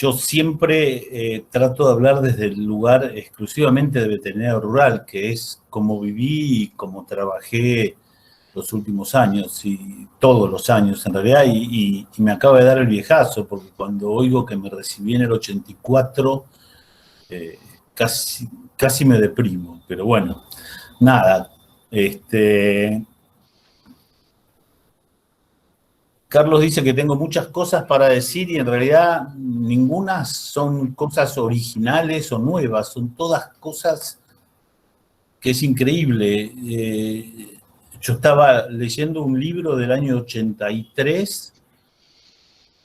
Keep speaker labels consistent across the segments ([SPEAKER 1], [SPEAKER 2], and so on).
[SPEAKER 1] yo siempre trato de hablar desde el lugar exclusivamente de veterinario rural, que es como viví y como trabajé los últimos años, y todos los años en realidad, y me acaba de dar el viejazo, porque cuando oigo que me recibí en el 84, casi me deprimo, pero bueno, nada. Carlos dice que tengo muchas cosas para decir y en realidad ninguna son cosas originales o nuevas, son todas cosas que es increíble. Yo estaba leyendo un libro del año 83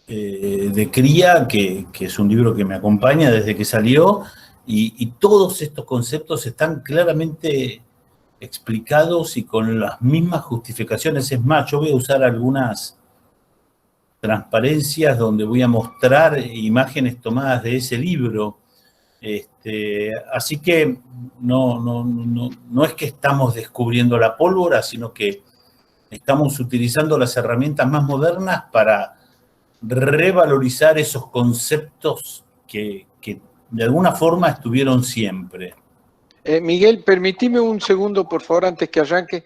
[SPEAKER 1] de cría, que es un libro que me acompaña desde que salió, y todos estos conceptos están claramente explicados y con las mismas justificaciones. Es más, yo voy a usar algunas transparencias donde voy a mostrar imágenes tomadas de ese libro. Así que no es que estamos descubriendo la pólvora, sino que estamos utilizando las herramientas más modernas para revalorizar esos conceptos que de alguna forma estuvieron siempre.
[SPEAKER 2] Miguel, permitime un segundo, por favor, antes que arranque.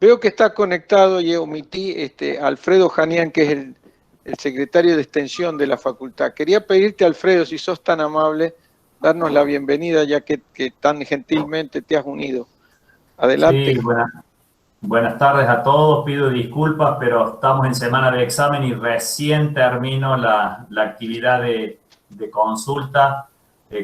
[SPEAKER 2] Veo que está conectado y omití a Alfredo Janián, que es el secretario de Extensión de la facultad. Quería pedirte, Alfredo, si sos tan amable, darnos la bienvenida, ya que tan gentilmente te has unido. Adelante.
[SPEAKER 3] Sí, buenas tardes a todos. Pido disculpas, pero estamos en semana de examen y recién termino la actividad de consulta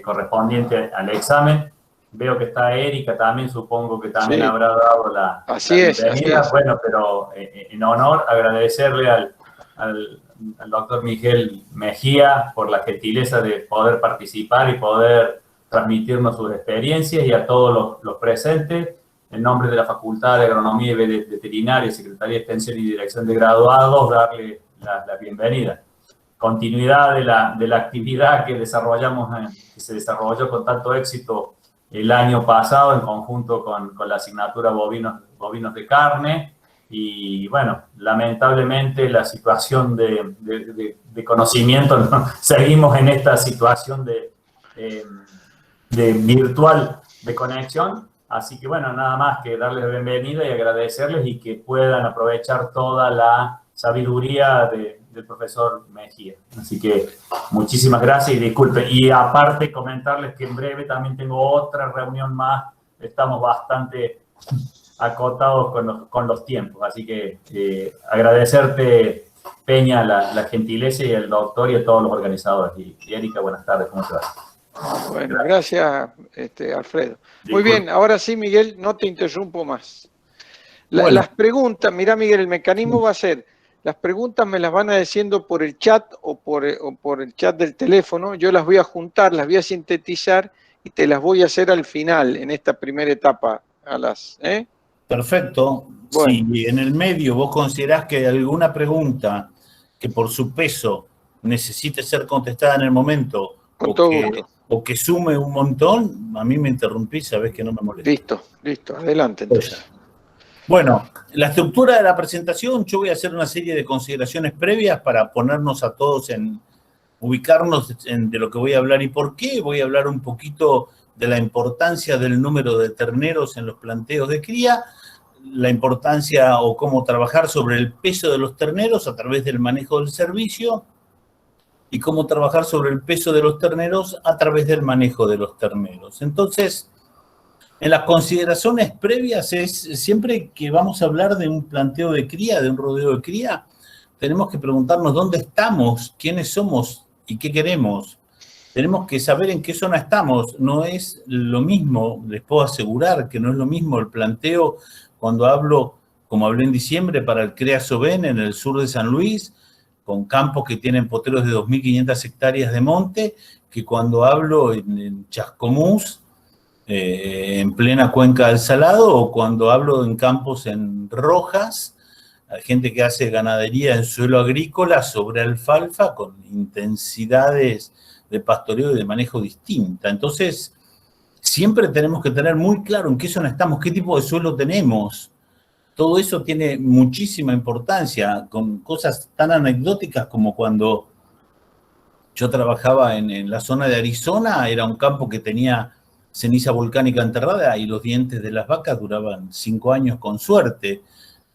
[SPEAKER 3] correspondiente al examen. Veo que está Erika también, supongo que también
[SPEAKER 2] Sí.
[SPEAKER 3] habrá dado la bienvenida.
[SPEAKER 2] Así es.
[SPEAKER 3] Bueno, pero en honor agradecerle al doctor Miguel Mejía por la gentileza de poder participar y poder transmitirnos sus experiencias, y a todos los presentes, en nombre de la Facultad de Agronomía y Veterinaria, Secretaría de Extensión y Dirección de Graduados, darle la bienvenida. Continuidad de la actividad que se desarrolló con tanto éxito el año pasado en conjunto con la asignatura bovinos de carne. Y bueno, lamentablemente la situación de conocimiento, ¿no? Seguimos en esta situación de virtual de conexión. Así que bueno, nada más que darles la bienvenida y agradecerles, y que puedan aprovechar toda la sabiduría del profesor Mejía. Así que muchísimas gracias y disculpen. Y aparte comentarles que en breve también tengo otra reunión más. Estamos bastante acotados con los tiempos. Así que agradecerte, Peña, la gentileza, y al doctor y a todos los organizadores. Y Erika, buenas tardes, ¿cómo te va?
[SPEAKER 2] Bueno, gracias, Alfredo. Muy bien, ahora sí, Miguel, no te interrumpo más. Las preguntas, mira, Miguel, el mecanismo va a ser, las preguntas me las van a diciendo por el chat o por el chat del teléfono. Yo las voy a juntar, las voy a sintetizar y te las voy a hacer al final, en esta primera etapa.
[SPEAKER 1] Perfecto. Bueno. Si en el medio vos considerás que hay alguna pregunta que por su peso necesite ser contestada en el momento,
[SPEAKER 2] con todo gusto,
[SPEAKER 1] o que sume un montón, a mí me interrumpís, sabés que no me molesta.
[SPEAKER 2] Listo, adelante entonces.
[SPEAKER 1] Bueno, la estructura de la presentación, yo voy a hacer una serie de consideraciones previas para ponernos a todos ubicarnos de lo que voy a hablar y por qué. Voy a hablar un poquito de la importancia del número de terneros en los planteos de cría, la importancia o cómo trabajar sobre el peso de los terneros a través del manejo del servicio, y cómo trabajar sobre el peso de los terneros a través del manejo de los terneros. Entonces, en las consideraciones previas siempre que vamos a hablar de un planteo de cría, de un rodeo de cría, tenemos que preguntarnos dónde estamos, quiénes somos y qué queremos. Tenemos que saber en qué zona estamos. No es lo mismo, les puedo asegurar que no es lo mismo el planteo cuando hablo, como hablé en diciembre, para el CREA Soben en el sur de San Luis, con campos que tienen poteros de 2.500 hectáreas de monte, que cuando hablo en Chascomús, en plena cuenca del Salado, o cuando hablo en campos en Rojas, hay gente que hace ganadería en suelo agrícola sobre alfalfa con intensidades de pastoreo y de manejo distinta. Entonces, siempre tenemos que tener muy claro en qué zona estamos, qué tipo de suelo tenemos. Todo eso tiene muchísima importancia, con cosas tan anecdóticas como cuando yo trabajaba en la zona de Arizona, era un campo que tenía ceniza volcánica enterrada y los dientes de las vacas duraban 5 años con suerte,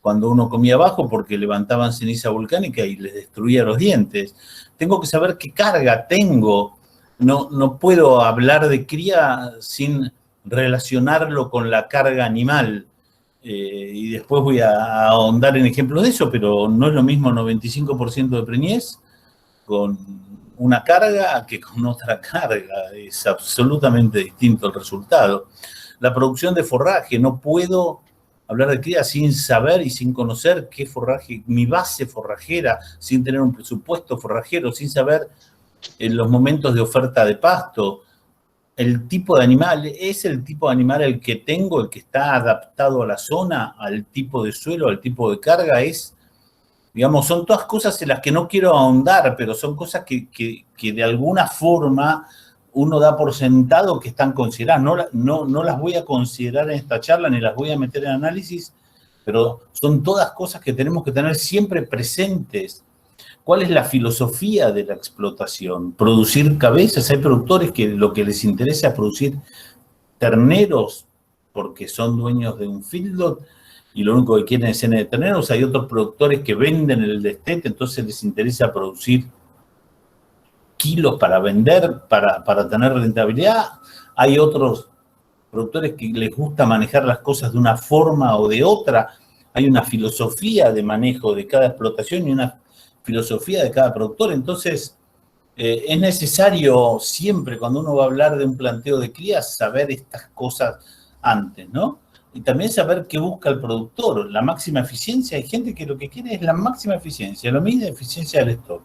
[SPEAKER 1] cuando uno comía abajo porque levantaban ceniza volcánica y les destruía los dientes. Tengo que saber qué carga tengo. No puedo hablar de cría sin relacionarlo con la carga animal. Y después voy a ahondar en ejemplos de eso, pero no es lo mismo 95% de preñez con una carga que con otra carga. Es absolutamente distinto el resultado. La producción de forraje, no puedo hablar de cría sin saber y sin conocer qué forraje, mi base forrajera, sin tener un presupuesto forrajero, sin saber en los momentos de oferta de pasto, el tipo de animal, es el tipo de animal el que tengo, el que está adaptado a la zona, al tipo de suelo, al tipo de carga, es, digamos, son todas cosas en las que no quiero ahondar, pero son cosas que de alguna forma uno da por sentado que están consideradas. No las voy a considerar en esta charla, ni las voy a meter en análisis, pero son todas cosas que tenemos que tener siempre presentes. ¿Cuál es la filosofía de la explotación? Producir cabezas. Hay productores que lo que les interesa es producir terneros porque son dueños de un feedlot y lo único que quieren es cena de terneros. Hay otros productores que venden el destete, entonces les interesa producir kilos para vender, para tener rentabilidad. Hay otros productores que les gusta manejar las cosas de una forma o de otra. Hay una filosofía de manejo de cada explotación y una filosofía de cada productor. Entonces, es necesario siempre, cuando uno va a hablar de un planteo de cría, saber estas cosas antes, ¿no? Y también saber qué busca el productor, la máxima eficiencia. Hay gente que lo que quiere es la máxima eficiencia, lo mismo de eficiencia del stock.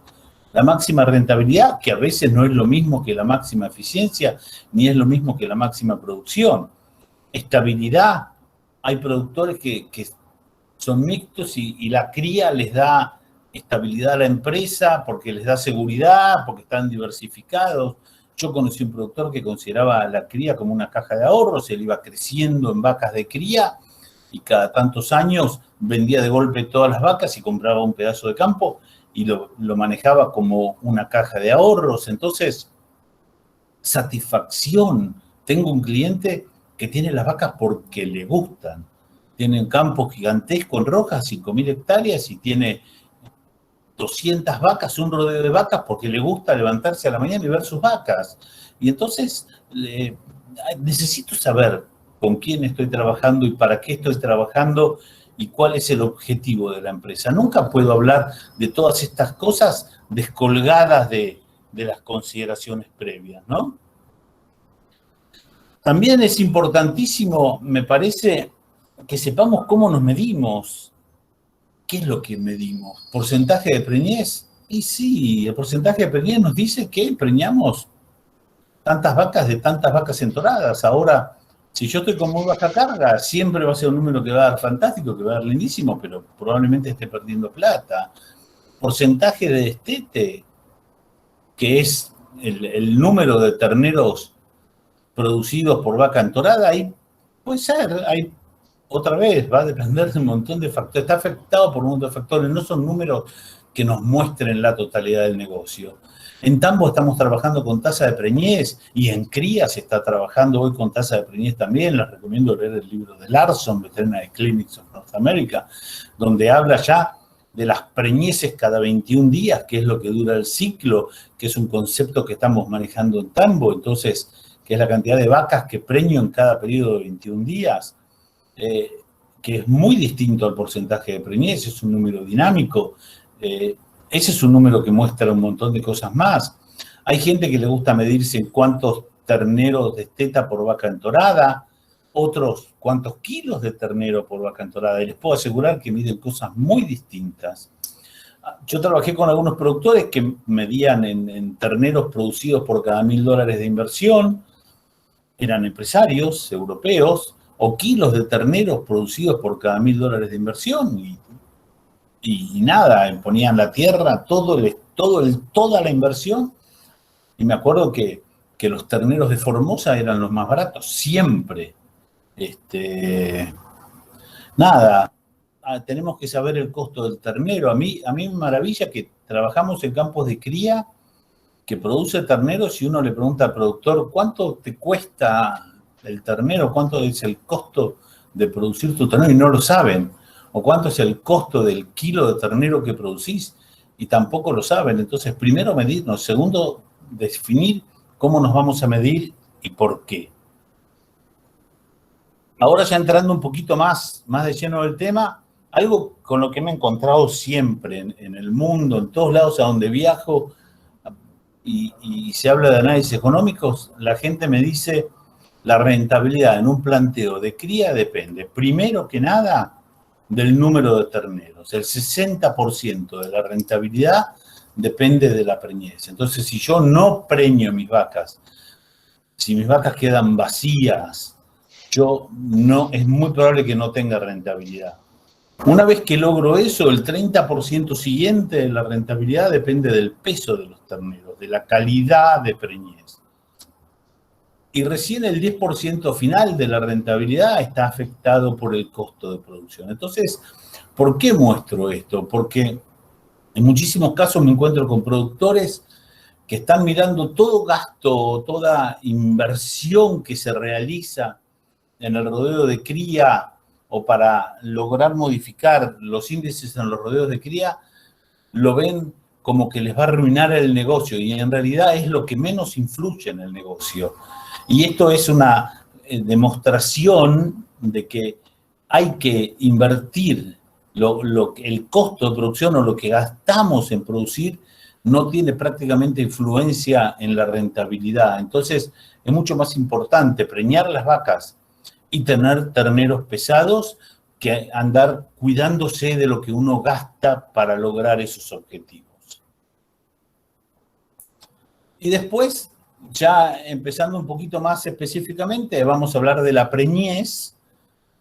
[SPEAKER 1] La máxima rentabilidad, que a veces no es lo mismo que la máxima eficiencia, ni es lo mismo que la máxima producción. Estabilidad. Hay productores que son mixtos y la cría les da estabilidad a la empresa porque les da seguridad, porque están diversificados. Yo conocí un productor que consideraba la cría como una caja de ahorros, él iba creciendo en vacas de cría y cada tantos años vendía de golpe todas las vacas y compraba un pedazo de campo y lo manejaba como una caja de ahorros. Entonces, satisfacción. Tengo un cliente que tiene las vacas porque le gustan. Tiene un campo gigantesco en Rojas, 5.000 hectáreas, y tiene 200 vacas, un rodeo de vacas, porque le gusta levantarse a la mañana y ver sus vacas. Y entonces necesito saber con quién estoy trabajando y para qué estoy trabajando y cuál es el objetivo de la empresa. Nunca puedo hablar de todas estas cosas descolgadas de las consideraciones previas, ¿no? También es importantísimo, me parece, que sepamos cómo nos medimos. ¿Qué es lo que medimos? ¿Porcentaje de preñez? Y sí, el porcentaje de preñez nos dice que preñamos tantas vacas de tantas vacas entoradas. Ahora, si yo estoy con muy baja carga, siempre va a ser un número que va a dar fantástico, que va a dar lindísimo, pero probablemente esté perdiendo plata. Porcentaje de destete, que es el número de terneros producidos por vaca entorada, ahí puede ser, hay otra vez, va a depender de un montón de factores, está afectado por un montón de factores, no son números que nos muestren la totalidad del negocio. En Tambo estamos trabajando con tasa de preñez y en cría se está trabajando hoy con tasa de preñez también. Les recomiendo leer el libro de Larson, Veterinary Clinics of North America, donde habla ya de las preñeces cada 21 días, que es lo que dura el ciclo, que es un concepto que estamos manejando en Tambo, entonces, que es la cantidad de vacas que preño en cada periodo de 21 días. Que es muy distinto al porcentaje de preñez, es un número dinámico, ese es un número que muestra un montón de cosas más. Hay gente que le gusta medirse en cuántos terneros de teta por vaca entorada, otros cuántos kilos de ternero por vaca entorada, y les puedo asegurar que miden cosas muy distintas. Yo trabajé con algunos productores que medían en terneros producidos por cada $1.000 de inversión, eran empresarios europeos, o kilos de terneros producidos por cada $1.000 de inversión y nada, ponían la tierra, toda la inversión. Y me acuerdo que los terneros de Formosa eran los más baratos, siempre. Nada, tenemos que saber el costo del ternero. A mí me maravilla que trabajamos en campos de cría que produce terneros y uno le pregunta al productor, ¿cuánto te cuesta el ternero? ¿Cuánto es el costo de producir tu ternero? Y no lo saben. ¿O cuánto es el costo del kilo de ternero que producís? Y tampoco lo saben. Entonces, primero medirnos. Segundo, definir cómo nos vamos a medir y por qué. Ahora ya entrando un poquito más de lleno del tema, algo con lo que me he encontrado siempre en el mundo, en todos lados a donde viajo y se habla de análisis económicos, la gente me dice la rentabilidad en un planteo de cría depende, primero que nada, del número de terneros. El 60% de la rentabilidad depende de la preñez. Entonces, si yo no preño mis vacas, si mis vacas quedan vacías, es muy probable que no tenga rentabilidad. Una vez que logro eso, el 30% siguiente de la rentabilidad depende del peso de los terneros, de la calidad de preñez. Y recién el 10% final de la rentabilidad está afectado por el costo de producción. Entonces, ¿por qué muestro esto? Porque en muchísimos casos me encuentro con productores que están mirando todo gasto, toda inversión que se realiza en el rodeo de cría o para lograr modificar los índices en los rodeos de cría, lo ven como que les va a arruinar el negocio y en realidad es lo que menos influye en el negocio. Y esto es una demostración de que hay que invertir el costo de producción o lo que gastamos en producir no tiene prácticamente influencia en la rentabilidad. Entonces, es mucho más importante preñar las vacas y tener terneros pesados que andar cuidándose de lo que uno gasta para lograr esos objetivos. Y después, ya empezando un poquito más específicamente, vamos a hablar de la preñez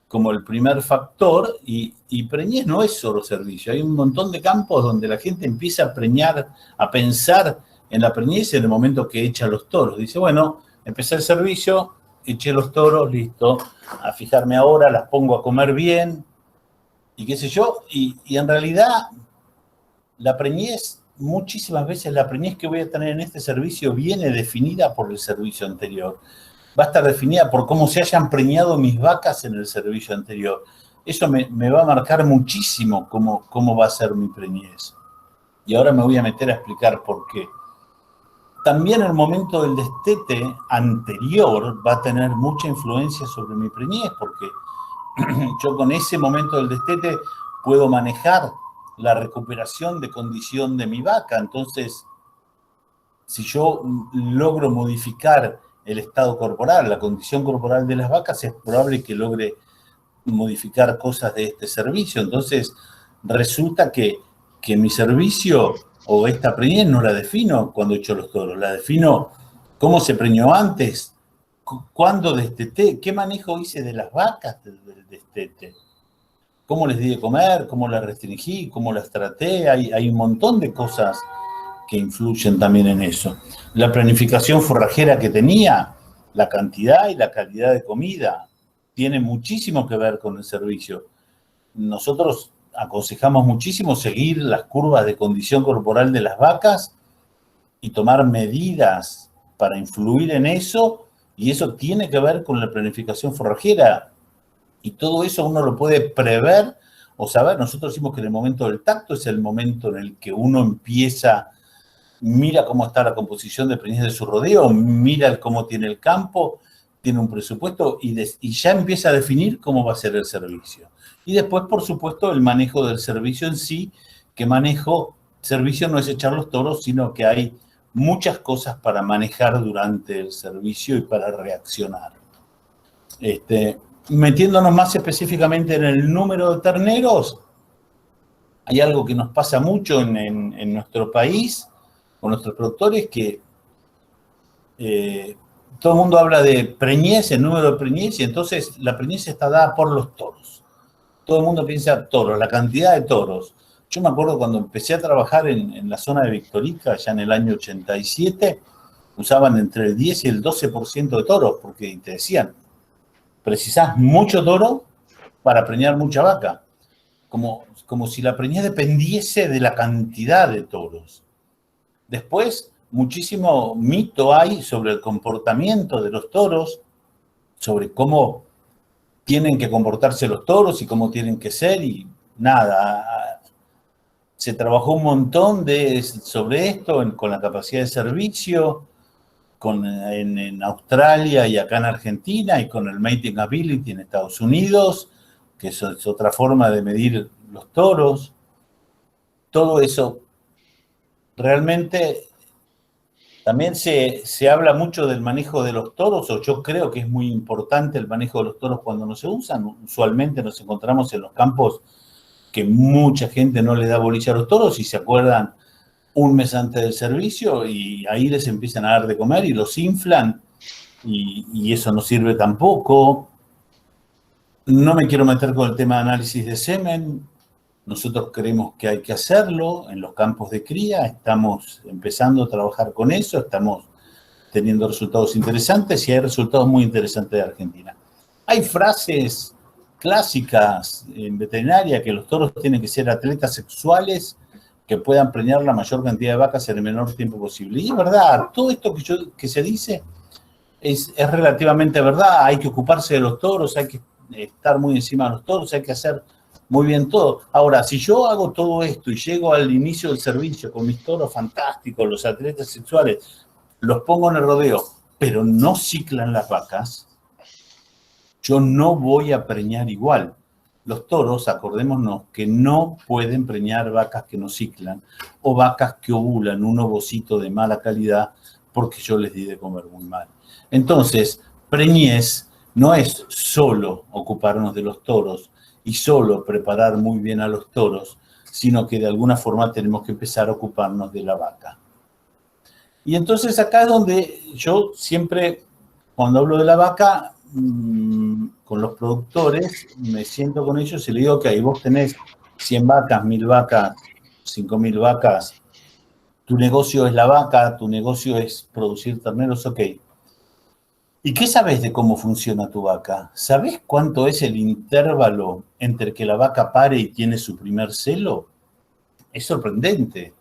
[SPEAKER 1] como el primer factor, y preñez no es solo servicio. Hay un montón de campos donde la gente empieza a preñar, a pensar en la preñez en el momento que echa los toros. Dice, bueno, empecé el servicio, eché los toros, listo, a fijarme ahora, las pongo a comer bien, y qué sé yo, y en realidad la preñez, muchísimas veces la preñez que voy a tener en este servicio viene definida por el servicio anterior. Va a estar definida por cómo se hayan preñado mis vacas en el servicio anterior. Eso me va a marcar muchísimo cómo va a ser mi preñez. Y ahora me voy a meter a explicar por qué. También el momento del destete anterior va a tener mucha influencia sobre mi preñez, porque yo con ese momento del destete puedo manejar la recuperación de condición de mi vaca. Entonces, si yo logro modificar el estado corporal, la condición corporal de las vacas, es probable que logre modificar cosas de este servicio. Entonces, resulta que mi servicio o esta preñez no la defino cuando echo los toros, la defino cómo se preñó antes, cuándo desteté, qué manejo hice de las vacas del destete, cómo les di de comer, cómo las restringí, cómo las traté. Hay un montón de cosas que influyen también en eso. La planificación forrajera que tenía, la cantidad y la calidad de comida, tiene muchísimo que ver con el servicio. Nosotros aconsejamos muchísimo seguir las curvas de condición corporal de las vacas y tomar medidas para influir en eso, y eso tiene que ver con la planificación forrajera. Y todo eso uno lo puede prever o saber. Nosotros decimos que en el momento del tacto es el momento en el que uno empieza, mira cómo está la composición de preñez de su rodeo, mira cómo tiene el campo, tiene un presupuesto y ya empieza a definir cómo va a ser el servicio. Y después, por supuesto, el manejo del servicio en sí, que servicio no es echar los toros, sino que hay muchas cosas para manejar durante el servicio y para reaccionar. Metiéndonos más específicamente en el número de terneros, hay algo que nos pasa mucho en nuestro país, con nuestros productores, que todo el mundo habla de preñez, el número de preñez, y entonces la preñez está dada por los toros. Todo el mundo piensa toros, la cantidad de toros. Yo me acuerdo cuando empecé a trabajar en la zona de Victorica, ya en el año 87, usaban entre el 10 y el 12% de toros, porque te decían, precisás mucho toro para preñar mucha vaca. Como si la preñez dependiese de la cantidad de toros. Después muchísimo mito hay sobre el comportamiento de los toros, sobre cómo tienen que comportarse los toros y cómo tienen que ser, y nada. Se trabajó un montón sobre esto con la capacidad de servicio, en Australia y acá en Argentina, y con el mating ability en Estados Unidos, que eso es otra forma de medir los toros. Todo eso realmente también se habla mucho del manejo de los toros, o yo creo que es muy importante el manejo de los toros cuando no se usan. Usualmente nos encontramos en los campos que mucha gente no le da bolilla a los toros y se acuerdan un mes antes del servicio y ahí les empiezan a dar de comer y los inflan y eso no sirve tampoco. No me quiero meter con el tema de análisis de semen. Nosotros creemos que hay que hacerlo en los campos de cría, estamos empezando a trabajar con eso, estamos teniendo resultados interesantes y hay resultados muy interesantes de Argentina. Hay frases clásicas en veterinaria que los toros tienen que ser atletas sexuales que puedan preñar la mayor cantidad de vacas en el menor tiempo posible. Y es verdad, todo esto que se dice es relativamente verdad. Hay que ocuparse de los toros, hay que estar muy encima de los toros, hay que hacer muy bien todo. Ahora, si yo hago todo esto y llego al inicio del servicio con mis toros fantásticos, los atletas sexuales, los pongo en el rodeo, pero no ciclan las vacas, yo no voy a preñar igual. Los toros, acordémonos que no pueden preñar vacas que no ciclan o vacas que ovulan un ovocito de mala calidad porque yo les di de comer muy mal. Entonces, preñez no es solo ocuparnos de los toros y solo preparar muy bien a los toros, sino que de alguna forma tenemos que empezar a ocuparnos de la vaca. Y entonces acá es donde yo siempre, cuando hablo de la vaca, con los productores, me siento con ellos y le digo, ok, vos tenés 100 vacas, 1000 vacas, 5000 vacas, tu negocio es la vaca, tu negocio es producir terneros, ok. ¿Y qué sabés de cómo funciona tu vaca? ¿Sabés cuánto es el intervalo entre que la vaca pare y tiene su primer celo? Es sorprendente.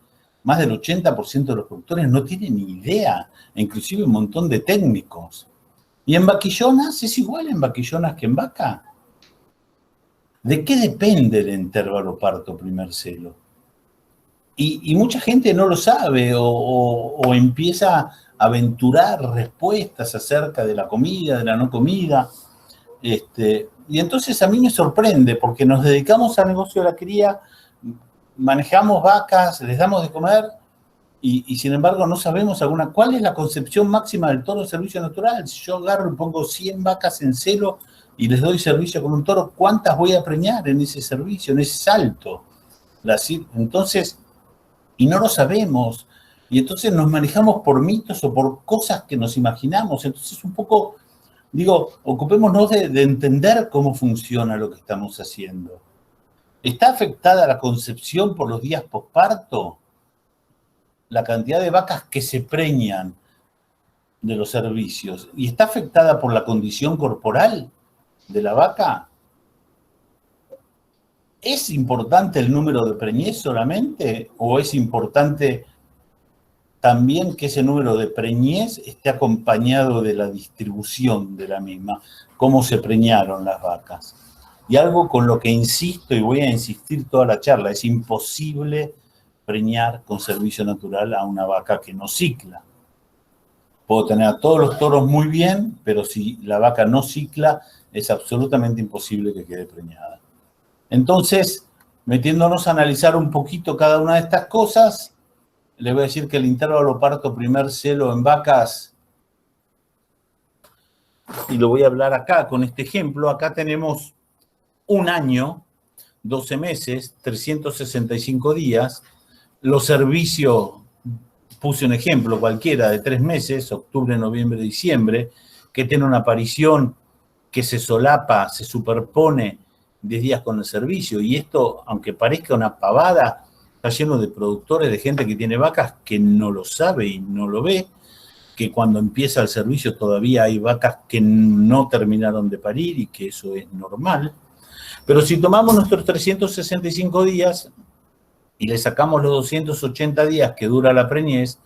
[SPEAKER 1] Más del 80% de los productores no tienen ni idea, inclusive un montón de técnicos. ¿Y en vaquillonas es igual en vaquillonas que en vaca? ¿De qué depende el intervalo parto-primer celo? Y mucha gente no lo sabe o empieza a aventurar respuestas acerca de la comida, de la no comida. Y entonces a mí me sorprende porque nos dedicamos al negocio de la cría, manejamos vacas, les damos de comer y sin embargo no sabemos cuál es la concepción máxima del toro de servicio natural. Si yo agarro y pongo 100 vacas en celo y les doy servicio con un toro, ¿cuántas voy a preñar en ese servicio, en ese salto? Entonces, y no lo sabemos. Y entonces nos manejamos por mitos o por cosas que nos imaginamos. Entonces un poco, digo, ocupémonos de entender cómo funciona lo que estamos haciendo. ¿Está afectada la concepción por los días posparto? La cantidad de vacas que se preñan de los servicios. ¿Y está afectada por la condición corporal de la vaca? ¿Es importante el número de preñez solamente? ¿O es importante también que ese número de preñez esté acompañado de la distribución de la misma? ¿Cómo se preñaron las vacas? Y algo con lo que insisto y voy a insistir toda la charla, es imposible preñar con servicio natural a una vaca que no cicla. Puedo tener a todos los toros muy bien, pero si la vaca no cicla, es absolutamente imposible que quede preñada. Entonces, metiéndonos a analizar un poquito cada una de estas cosas, les voy a decir que el intervalo parto-primer celo en vacas, y lo voy a hablar acá con este ejemplo, acá tenemos un año, 12 meses, 365 días, los servicios, puse un ejemplo cualquiera de 3 meses, octubre, noviembre, diciembre, que tiene una aparición que se solapa, se superpone 10 días con el servicio, y esto, aunque parezca una pavada, está lleno de productores, de gente que tiene vacas que no lo sabe y no lo ve, que cuando empieza el servicio todavía hay vacas que no terminaron de parir y que eso es normal. Pero si tomamos nuestros 365 días y le sacamos los 280 días que dura la preñez,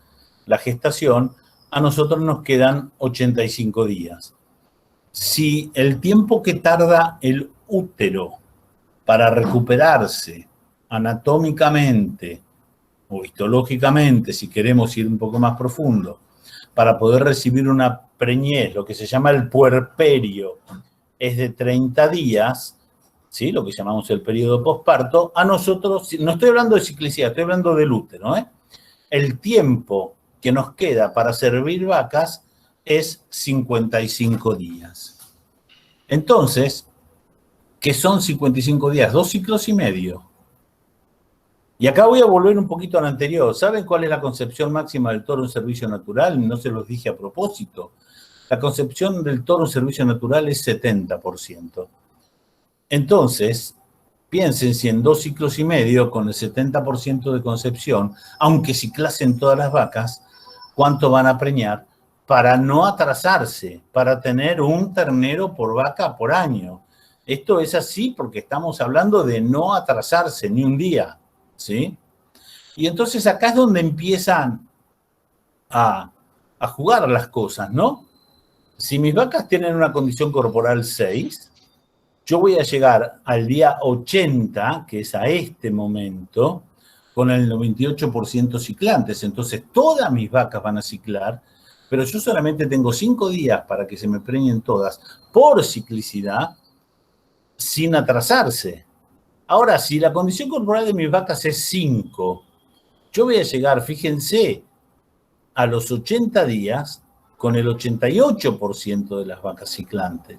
[SPEAKER 1] la gestación, a nosotros nos quedan 85 días. Si el tiempo que tarda el útero para recuperarse anatómicamente o histológicamente, si queremos ir un poco más profundo, para poder recibir una preñez, lo que se llama el puerperio, es de 30 días, ¿sí? Lo que llamamos el periodo posparto, a nosotros, no estoy hablando de ciclicidad, estoy hablando del útero, ¿eh? El tiempo que nos queda para servir vacas es 55 días. Entonces, ¿qué son 55 días? 2 ciclos y medio. Y acá voy a volver un poquito al anterior. ¿Saben cuál es la concepción máxima del toro en servicio natural? No se los dije a propósito. La concepción del toro en servicio natural es 70%. Entonces, piensen si en 2 ciclos y medio, con el 70% de concepción, aunque ciclasen todas las vacas, ¿cuánto van a preñar? Para no atrasarse, para tener un ternero por vaca por año. Esto es así porque estamos hablando de no atrasarse ni un día, ¿sí? Y entonces acá es donde empiezan a jugar las cosas, ¿no? Si mis vacas tienen una condición corporal 6, yo voy a llegar al día 80, que es a este momento, con el 98% ciclantes. Entonces, todas mis vacas van a ciclar, pero yo solamente tengo 5 días para que se me preñen todas por ciclicidad, sin atrasarse. Ahora, si la condición corporal de mis vacas es 5, yo voy a llegar, fíjense, a los 80 días con el 88% de las vacas ciclantes.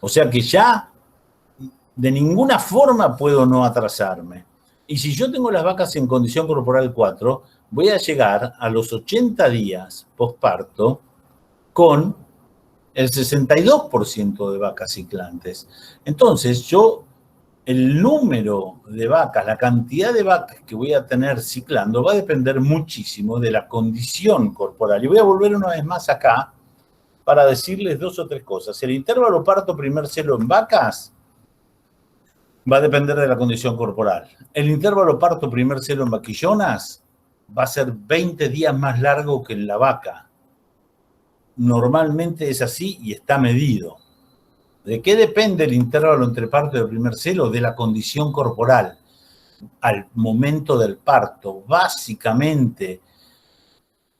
[SPEAKER 1] O sea que ya de ninguna forma puedo no atrasarme. Y si yo tengo las vacas en condición corporal 4, voy a llegar a los 80 días posparto con el 62% de vacas ciclantes. Entonces, el número de vacas, la cantidad de vacas que voy a tener ciclando va a depender muchísimo de la condición corporal. Y voy a volver una vez más acá para decirles 2 o 3 cosas. El intervalo parto primer celo en vacas va a depender de la condición corporal. El intervalo parto primer celo en vaquillonas va a ser 20 días más largo que en la vaca. Normalmente es así y está medido. ¿De qué depende el intervalo entre parto y el primer celo? De la condición corporal al momento del parto. Básicamente,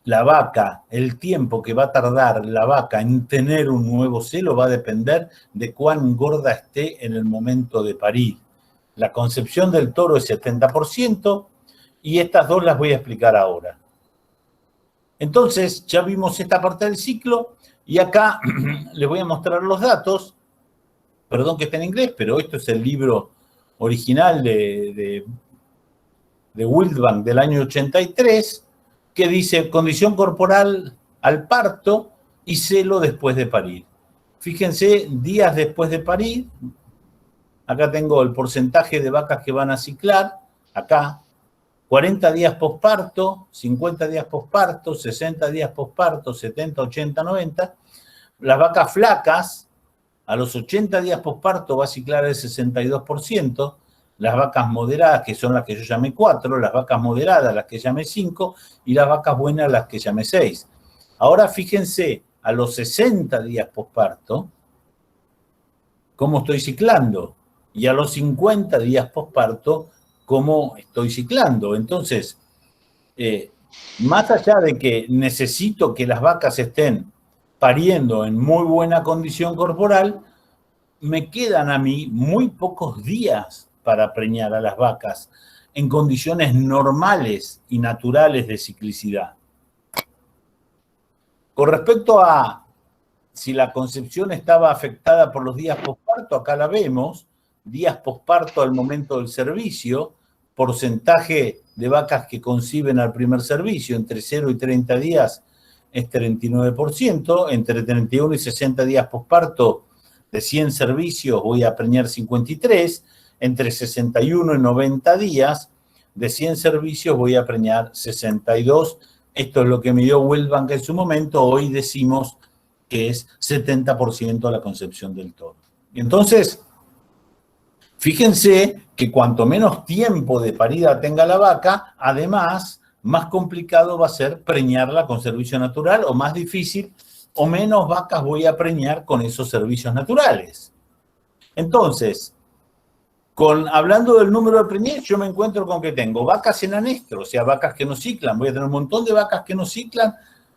[SPEAKER 1] la vaca, el tiempo que va a tardar la vaca en tener un nuevo celo va a depender de cuán gorda esté en el momento de parir. La concepción del toro es 70% y estas 2 las voy a explicar ahora. Entonces, ya vimos esta parte del ciclo y acá les voy a mostrar los datos. Perdón que esté en inglés, pero esto es el libro original de Wildbank del año 83, que dice condición corporal al parto y celo después de parir. Fíjense, días después de parir, acá tengo el porcentaje de vacas que van a ciclar, acá, 40 días posparto, 50 días posparto, 60 días posparto, 70, 80, 90. Las vacas flacas, a los 80 días posparto va a ciclar el 62%, las vacas moderadas, que son las que yo llamé 4, las vacas moderadas, las que llamé 5, y las vacas buenas, las que llamé 6. Ahora fíjense, a los 60 días posparto, cómo estoy ciclando, y a los 50 días posparto, cómo estoy ciclando. Entonces, más allá de que necesito que las vacas estén pariendo en muy buena condición corporal, me quedan a mí muy pocos días para preñar a las vacas en condiciones normales y naturales de ciclicidad. Con respecto a si la concepción estaba afectada por los días posparto, acá la vemos, días posparto al momento del servicio, porcentaje de vacas que conciben al primer servicio, entre 0 y 30 días es 39%, entre 31 y 60 días posparto de 100 servicios voy a preñar 53, entre 61 y 90 días de 100 servicios voy a preñar 62. Esto es lo que me dio Wildbank en su momento, hoy decimos que es 70% la concepción del toro. Y entonces, fíjense que cuanto menos tiempo de parida tenga la vaca, además más complicado va a ser preñarla con servicio natural, o más difícil, o menos vacas voy a preñar con esos servicios naturales. Entonces, hablando del número de preñez, yo me encuentro con que tengo vacas en anestro, o sea, vacas que no ciclan. Voy a tener un montón de vacas que no ciclan,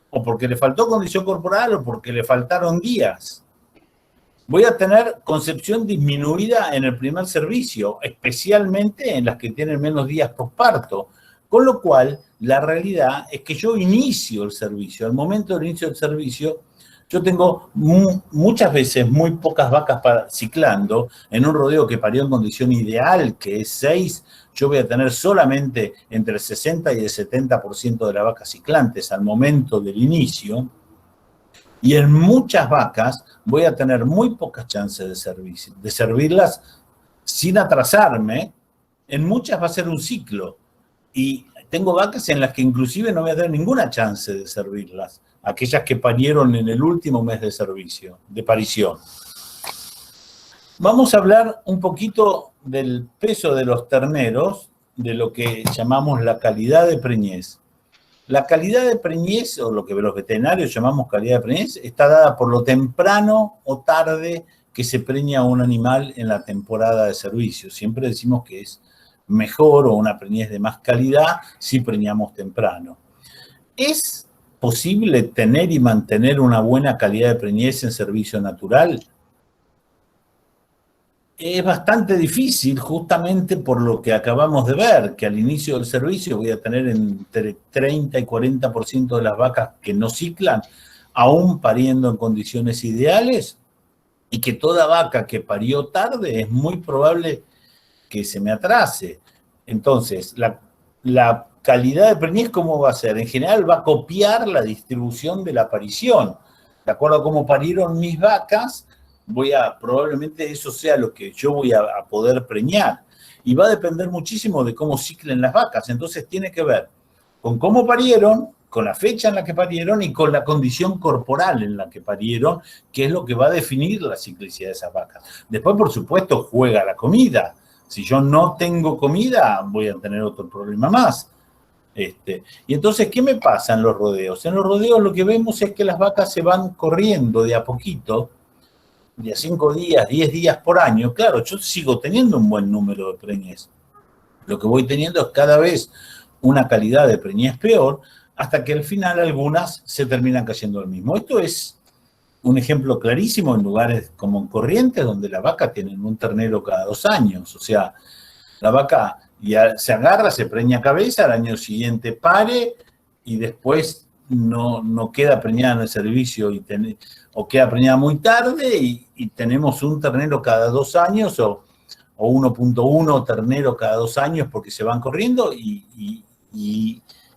[SPEAKER 1] o porque le faltó condición corporal, o porque le faltaron días. Voy a tener concepción disminuida en el primer servicio, especialmente en las que tienen menos días posparto. Con lo cual, la realidad es que yo inicio el servicio. Al momento del inicio del servicio, yo tengo muchas veces muy pocas vacas ciclando. En un rodeo que parió en condición ideal, que es 6, yo voy a tener solamente entre el 60 y el 70% de las vacas ciclantes al momento del inicio. Y en muchas vacas voy a tener muy pocas chances de servirlas sin atrasarme. En muchas va a ser un ciclo. Y tengo vacas en las que inclusive no voy a tener ninguna chance de servirlas. Aquellas que parieron en el último mes de servicio, de parición. Vamos a hablar un poquito del peso de los terneros, de lo que llamamos la calidad de preñez. La calidad de preñez, o lo que los veterinarios llamamos calidad de preñez, está dada por lo temprano o tarde que se preña un animal en la temporada de servicio. Siempre decimos que es mejor o una preñez de más calidad si preñamos temprano. ¿Es posible tener y mantener una buena calidad de preñez en servicio natural? Es bastante difícil, justamente por lo que acabamos de ver, que al inicio del servicio voy a tener entre 30 y 40% de las vacas que no ciclan, aún pariendo en condiciones ideales, y que toda vaca que parió tarde es muy probable que se me atrase. Entonces, la calidad de preñez, ¿cómo va a ser? En general va a copiar la distribución de la parición. De acuerdo a cómo parieron mis vacas, probablemente eso sea lo que yo voy a poder preñar. Y va a depender muchísimo de cómo ciclen las vacas. Entonces tiene que ver con cómo parieron, con la fecha en la que parieron y con la condición corporal en la que parieron, que es lo que va a definir la ciclicidad de esas vacas. Después, por supuesto, juega la comida. Si yo no tengo comida, voy a tener otro problema más. Y entonces, ¿qué me pasa en los rodeos? En los rodeos lo que vemos es que las vacas se van corriendo de a poquito, de a 5 días, 10 días por año. Claro, yo sigo teniendo un buen número de preñez. Lo que voy teniendo es cada vez una calidad de preñez peor, hasta que al final algunas se terminan cayendo al mismo. Esto es un ejemplo clarísimo en lugares como en Corrientes, donde la vaca tiene un ternero cada 2 años. O sea, la vaca ya se agarra, se preña cabeza, al año siguiente pare y después no queda preñada en el servicio o queda preñada muy tarde y tenemos un ternero cada 2 años o 1.1 ternero cada 2 años porque se van corriendo y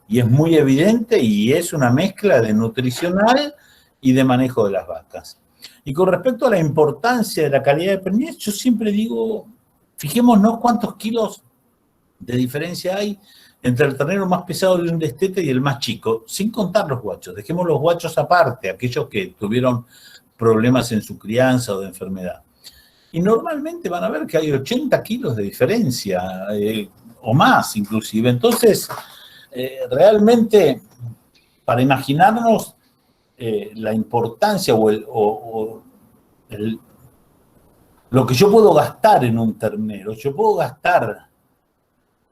[SPEAKER 1] es muy evidente y es una mezcla de nutricional y de manejo de las vacas. Y con respecto a la importancia de la calidad de preñez, yo siempre digo, fijémonos cuántos kilos de diferencia hay entre el ternero más pesado de un destete y el más chico, sin contar los guachos. Dejemos los guachos aparte, aquellos que tuvieron problemas en su crianza o de enfermedad. Y normalmente van a ver que hay 80 kilos de diferencia, o más inclusive. Entonces, realmente, para imaginarnos la importancia lo que yo puedo gastar en un ternero, yo puedo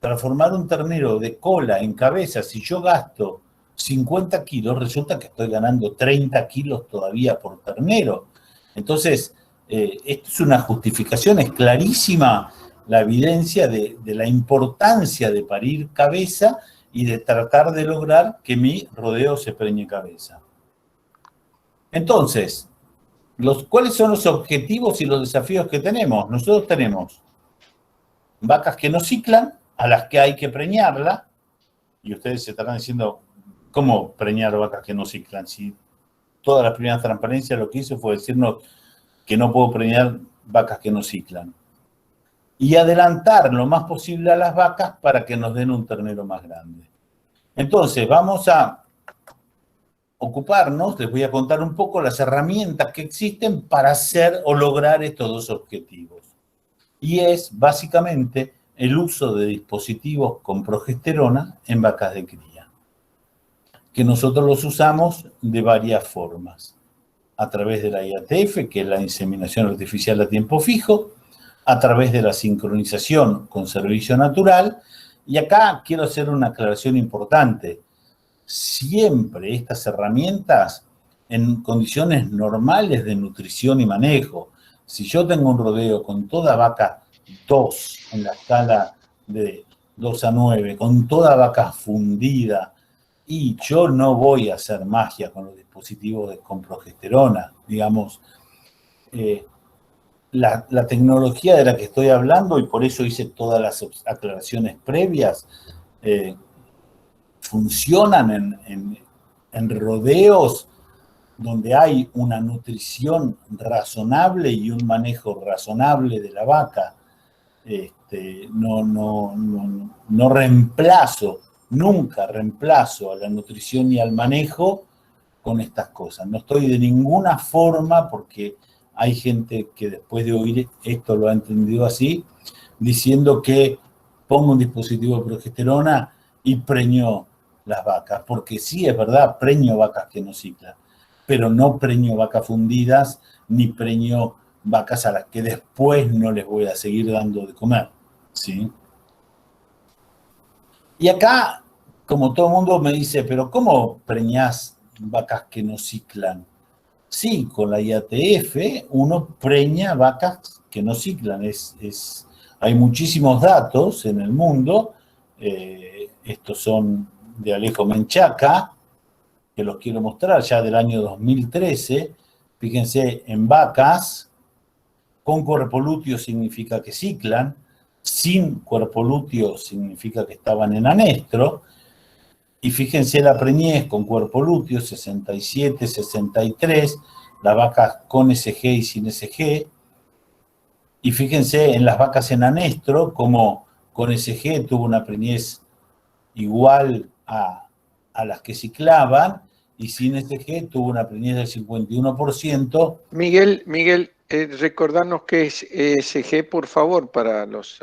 [SPEAKER 1] transformar un ternero de cola en cabeza. Si yo gasto 50 kilos, resulta que estoy ganando 30 kilos todavía por ternero. Entonces, esto es una justificación, es clarísima la evidencia de la importancia de parir cabeza y de tratar de lograr que mi rodeo se preñe cabeza. Entonces, ¿cuáles son los objetivos y los desafíos que tenemos? Nosotros tenemos vacas que no ciclan, a las que hay que preñarla, y ustedes se estarán diciendo, ¿cómo preñar vacas que no ciclan? Si todas las primeras transparencias lo que hizo fue decirnos que no puedo preñar vacas que no ciclan. Y adelantar lo más posible a las vacas para que nos den un ternero más grande. Entonces, vamos a ocuparnos, les voy a contar un poco las herramientas que existen para hacer o lograr estos dos objetivos. Y es, básicamente, el uso de dispositivos con progesterona en vacas de cría. que nosotros los usamos de varias formas. A través de la IATF, que es la inseminación artificial a tiempo fijo, a través de la sincronización con servicio natural. Y acá quiero hacer una aclaración importante. Siempre estas herramientas en condiciones normales de nutrición y manejo. Si yo tengo un rodeo con toda vaca 2 en la escala de 2 a 9, con toda vaca fundida, y yo no voy a hacer magia con los dispositivos con progesterona, digamos, la tecnología de la que estoy hablando, y por eso hice todas las aclaraciones previas, funcionan en rodeos donde hay una nutrición razonable y un manejo razonable de la vaca. No reemplazo, nunca reemplazo a la nutrición y al manejo con estas cosas. No estoy de ninguna forma, porque hay gente que después de oír esto lo ha entendido así, diciendo que pongo un dispositivo de progesterona y preño las vacas, porque sí, es verdad, preño vacas que no ciclan, pero no preño vacas fundidas, ni preño vacas a las que después no les voy a seguir dando de comer, ¿sí? Y acá, como todo el mundo me dice, pero ¿cómo preñás vacas que no ciclan? Sí, con la IATF uno preña vacas que no ciclan. Hay muchísimos datos en el mundo, estos son de Alejo Menchaca, que los quiero mostrar, ya del año 2013. Fíjense, en vacas con cuerpo lúteo significa que ciclan, sin cuerpo lúteo significa que estaban en anestro, y fíjense la preñez con cuerpo lúteo, 67, 63, las vacas con SG y sin SG, y fíjense en las vacas en anestro, como con SG tuvo una preñez igual a las que ciclaban, y sin SG tuvo una preñez del 51%.
[SPEAKER 2] Miguel, recordarnos qué es ESG, por favor, para los...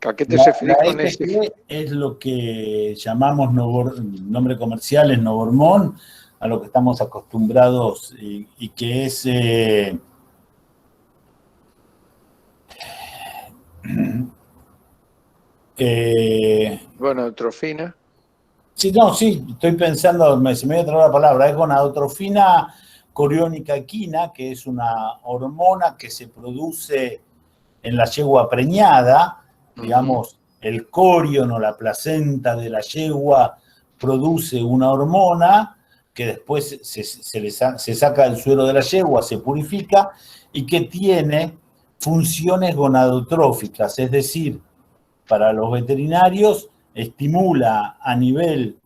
[SPEAKER 2] ¿A qué te referís con ESG?
[SPEAKER 1] Es lo que llamamos, nombre comercial es Novormón, a lo que estamos acostumbrados, y que es...
[SPEAKER 2] Gonadotrofina.
[SPEAKER 1] Sí, estoy pensando, se me había traído la palabra, es gonadotrofina coriónica equina, que es una hormona que se produce en la yegua preñada, digamos, el corion o la placenta de la yegua produce una hormona que después se saca del suero de la yegua, se purifica, y que tiene funciones gonadotróficas, es decir, para los veterinarios estimula a nivel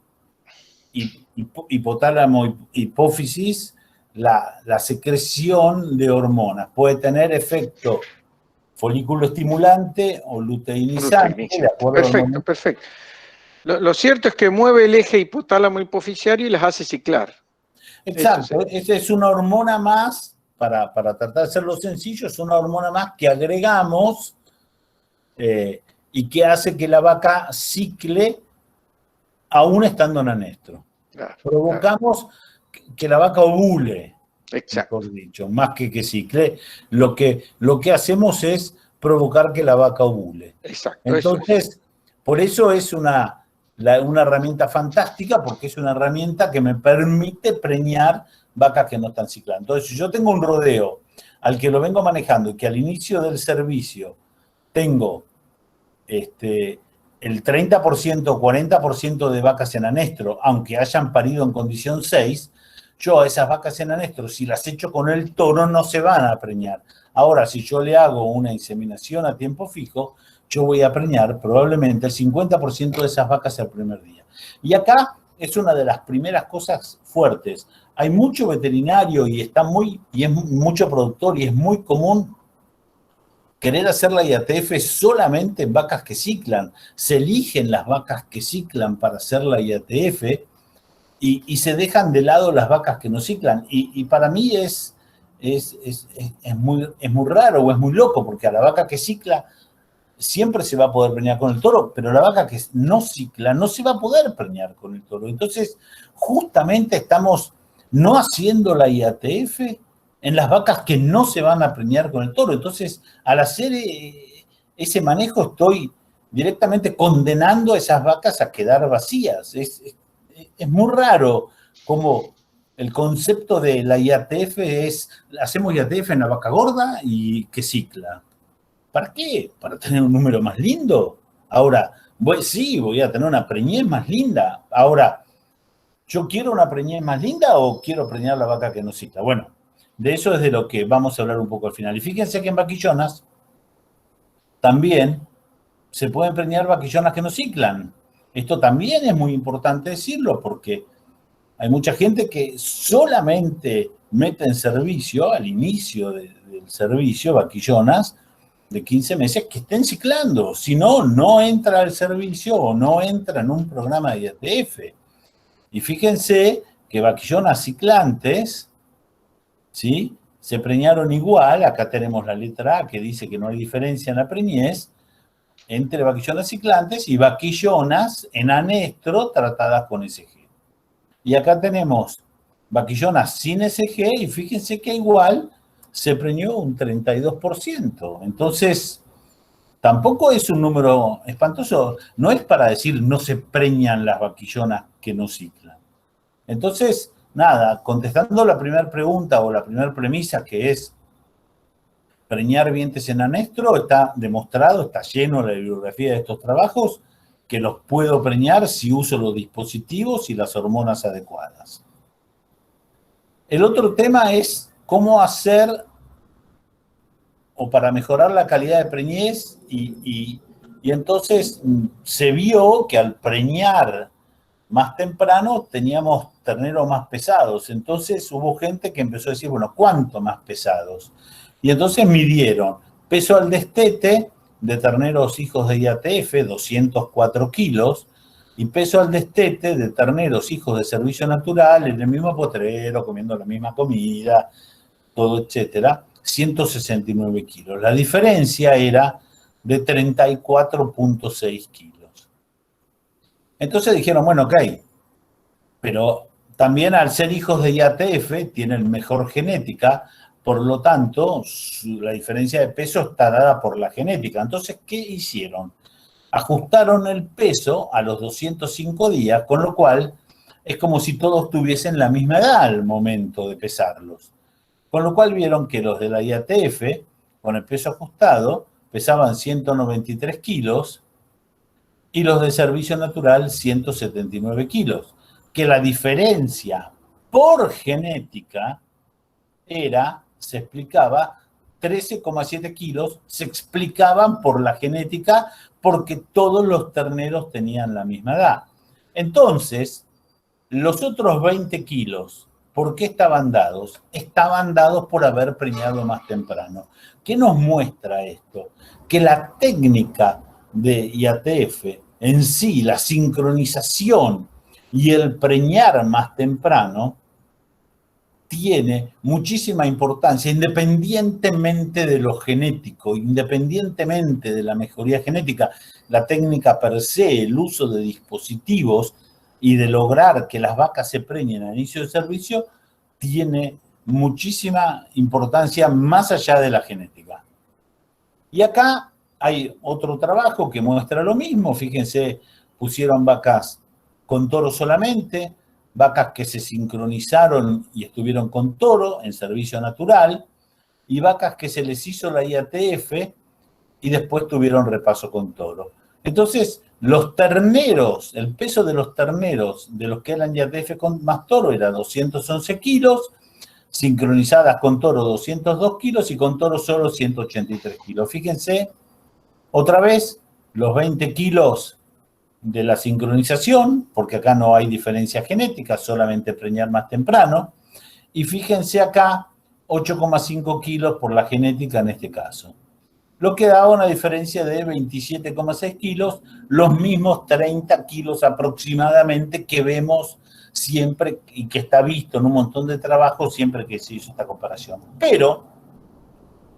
[SPEAKER 1] hipotálamo hipófisis la secreción de hormonas. Puede tener efecto folículo estimulante o luteinizante.
[SPEAKER 2] Perfecto. Lo cierto es que mueve el eje hipotálamo hipoficiario y las hace ciclar.
[SPEAKER 1] Exacto, esa es una hormona más, para tratar de hacerlo sencillo, es una hormona más que agregamos y que hace que la vaca cicle aún estando en anestro. Claro, provocamos que la vaca ovule, mejor dicho, más que cicle. Lo que hacemos es provocar que la vaca ovule.
[SPEAKER 2] Exacto.
[SPEAKER 1] Entonces, por eso es una herramienta fantástica, porque es una herramienta que me permite preñar vacas que no están ciclando. Entonces, si yo tengo un rodeo al que lo vengo manejando y que al inicio del servicio tengo el 30% o 40% de vacas en anestro, aunque hayan parido en condición 6, yo a esas vacas en anestro, si las echo con el toro, no se van a preñar. Ahora, si yo le hago una inseminación a tiempo fijo, yo voy a preñar probablemente el 50% de esas vacas el primer día. Y acá es una de las primeras cosas fuertes. Hay mucho veterinario y es mucho productor, y es muy común querer hacer la IATF solamente en vacas que ciclan. Se eligen las vacas que ciclan para hacer la IATF y se dejan de lado las vacas que no ciclan. Y para mí es muy raro o es muy loco, porque a la vaca que cicla siempre se va a poder preñar con el toro, pero la vaca que no cicla no se va a poder preñar con el toro. Entonces, justamente estamos no haciendo la IATF en las vacas que no se van a preñar con el toro. Entonces, al hacer ese manejo, estoy directamente condenando a esas vacas a quedar vacías. Es muy raro cómo el concepto de la IATF es, hacemos IATF en la vaca gorda y que cicla. ¿Para qué? ¿Para tener un número más lindo? Ahora, voy a tener una preñez más linda. Ahora, ¿yo quiero una preñez más linda o quiero preñar la vaca que no cicla? Bueno, de eso es de lo que vamos a hablar un poco al final. Y fíjense que en vaquillonas también se pueden preñar vaquillonas que no ciclan. Esto también es muy importante decirlo porque hay mucha gente que solamente mete en servicio, al inicio del servicio, vaquillonas de 15 meses que estén ciclando. Si no, no entra al servicio o no entra en un programa de IATF. Y fíjense que vaquillonas ciclantes, ¿sí?, se preñaron igual. Acá tenemos la letra A que dice que no hay diferencia en la preñez entre vaquillonas ciclantes y vaquillonas en anestro tratadas con SG. Y acá tenemos vaquillonas sin SG y fíjense que igual se preñó un 32%. Entonces, tampoco es un número espantoso. No es para decir no se preñan las vaquillonas que no ciclan. Entonces, nada, contestando la primera pregunta o la primera premisa, que es preñar vientres en anestro, está demostrado, está lleno la bibliografía de estos trabajos, que los puedo preñar si uso los dispositivos y las hormonas adecuadas. El otro tema es cómo hacer o para mejorar la calidad de preñez y entonces se vio que al preñar más temprano teníamos terneros más pesados. Entonces hubo gente que empezó a decir, bueno, ¿cuánto más pesados? Y entonces midieron peso al destete de terneros hijos de IATF, 204 kilos, y peso al destete de terneros hijos de servicio natural, en el mismo potrero, comiendo la misma comida, todo, etcétera, 169 kilos. La diferencia era de 34.6 kilos. Entonces dijeron, bueno, ok, pero también al ser hijos de IATF tienen mejor genética, por lo tanto, la diferencia de peso está dada por la genética. Entonces, ¿qué hicieron? Ajustaron el peso a los 205 días, con lo cual es como si todos tuviesen la misma edad al momento de pesarlos. Con lo cual vieron que los de la IATF, con el peso ajustado, pesaban 193 kilos y los de servicio natural 179 kilos. Que la diferencia por genética se explicaba, 13,7 kilos se explicaban por la genética porque todos los terneros tenían la misma edad. Entonces, los otros 20 kilos, ¿por qué estaban dados? Estaban dados por haber preñado más temprano. ¿Qué nos muestra esto? Que la técnica de IATF en sí, la sincronización y el preñar más temprano, tiene muchísima importancia, independientemente de lo genético, independientemente de la mejoría genética. La técnica per se, el uso de dispositivos y de lograr que las vacas se preñen al inicio del servicio, tiene muchísima importancia más allá de la genética. Y acá hay otro trabajo que muestra lo mismo. Fíjense, pusieron vacas con toro solamente, vacas que se sincronizaron y estuvieron con toro en servicio natural, y vacas que se les hizo la IATF y después tuvieron repaso con toro. Entonces, los terneros, el peso de los terneros de los que eran IATF con más toro era 211 kilos, sincronizadas con toro 202 kilos y con toro solo 183 kilos. Fíjense, otra vez, los 20 kilos de la sincronización, porque acá no hay diferencia genética, solamente preñar más temprano. Y fíjense acá, 8,5 kilos por la genética en este caso. Lo que da una diferencia de 27,6 kilos, los mismos 30 kilos aproximadamente que vemos siempre y que está visto en un montón de trabajos siempre que se hizo esta comparación. Pero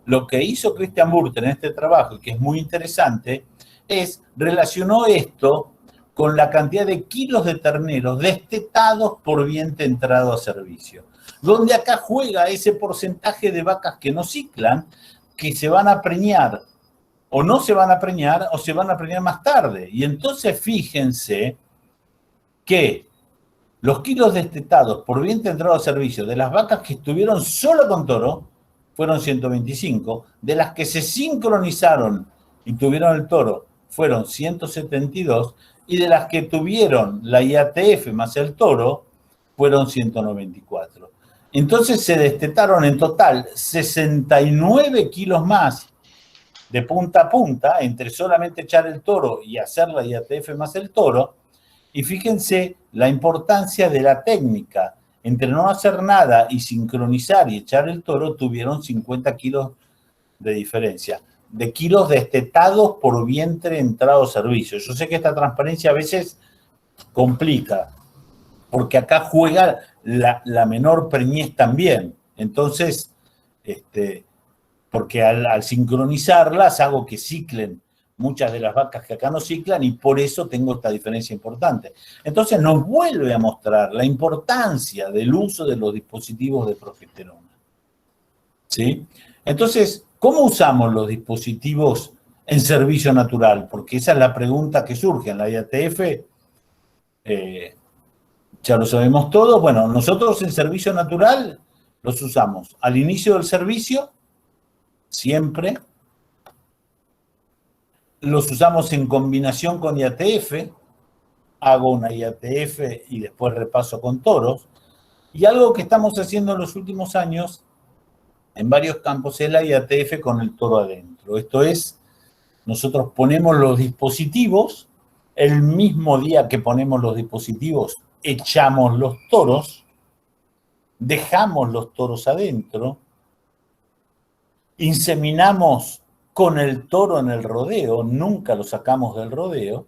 [SPEAKER 1] lo que hizo Christian Burter en este trabajo, y que es muy interesante, es relacionó esto con la cantidad de kilos de terneros destetados por vientre entrado a servicio, donde acá juega ese porcentaje de vacas que no ciclan, que se van a preñar, o no se van a preñar, o se van a preñar más tarde. Y entonces fíjense que los kilos destetados por vientre entrado a servicio de las vacas que estuvieron solo con toro fueron 125, de las que se sincronizaron y tuvieron el toro fueron 172, y de las que tuvieron la IATF más el toro fueron 194. Entonces se destetaron en total 69 kilos más de punta a punta, entre solamente echar el toro y hacer la IATF más el toro. Y fíjense la importancia de la técnica. Entre no hacer nada y sincronizar y echar el toro, tuvieron 50 kilos de diferencia, de kilos destetados por vientre entrado a servicio. Yo sé que esta transparencia a veces complica, porque acá juega la menor preñez también. Entonces, porque al sincronizarlas hago que ciclen muchas de las vacas que acá no ciclan, y por eso tengo esta diferencia importante. Entonces nos vuelve a mostrar la importancia del uso de los dispositivos de progesterona. ¿Sí? Entonces, ¿cómo usamos los dispositivos en servicio natural? Porque esa es la pregunta que surge en la IATF. Ya lo sabemos todos. Bueno, nosotros en servicio natural los usamos al inicio del servicio, siempre. Los usamos en combinación con IATF, hago una IATF y después repaso con toros. Y algo que estamos haciendo en los últimos años en varios campos es la IATF con el toro adentro. Esto es, nosotros ponemos los dispositivos, el mismo día que ponemos los dispositivos, echamos los toros, dejamos los toros adentro, inseminamos con el toro en el rodeo, nunca lo sacamos del rodeo,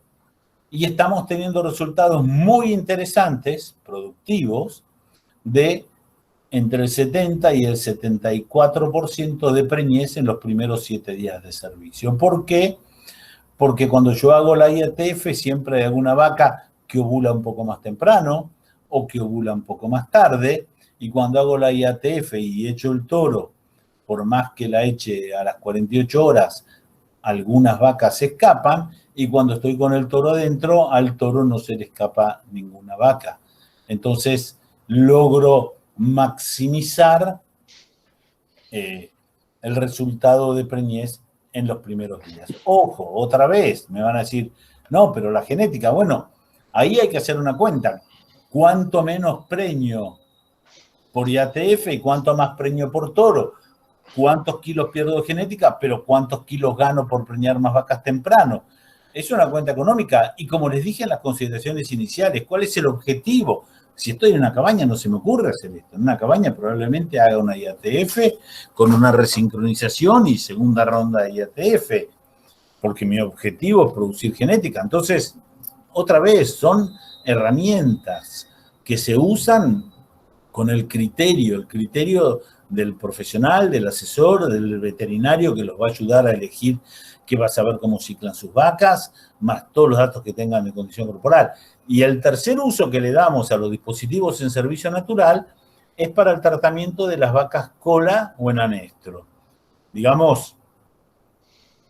[SPEAKER 1] y estamos teniendo resultados muy interesantes, productivos, de entre el 70 y el 74% de preñez en los primeros 7 días de servicio. ¿Por qué? Porque cuando yo hago la IATF siempre hay alguna vaca que ovula un poco más temprano o que ovula un poco más tarde, y cuando hago la IATF y echo el toro, por más que la eche a las 48 horas, algunas vacas se escapan, y cuando estoy con el toro adentro, al toro no se le escapa ninguna vaca. Entonces, logro maximizar el resultado de preñez en los primeros días. Ojo, otra vez, me van a decir, no, pero la genética, bueno, ahí hay que hacer una cuenta. ¿Cuánto menos preño por IATF y cuánto más preño por toro? ¿Cuántos kilos pierdo de genética, pero cuántos kilos gano por preñar más vacas temprano? Es una cuenta económica, y como les dije en las consideraciones iniciales, ¿cuál es el objetivo? Si estoy en una cabaña no se me ocurre hacer esto. En una cabaña probablemente haga una IATF con una resincronización y segunda ronda de IATF, porque mi objetivo es producir genética. Entonces, otra vez, son herramientas que se usan con el criterio del profesional, del asesor, del veterinario que los va a ayudar a elegir, que va a saber cómo ciclan sus vacas, más todos los datos que tengan de condición corporal. Y el tercer uso que le damos a los dispositivos en servicio natural es para el tratamiento de las vacas cola o en anestro. Digamos,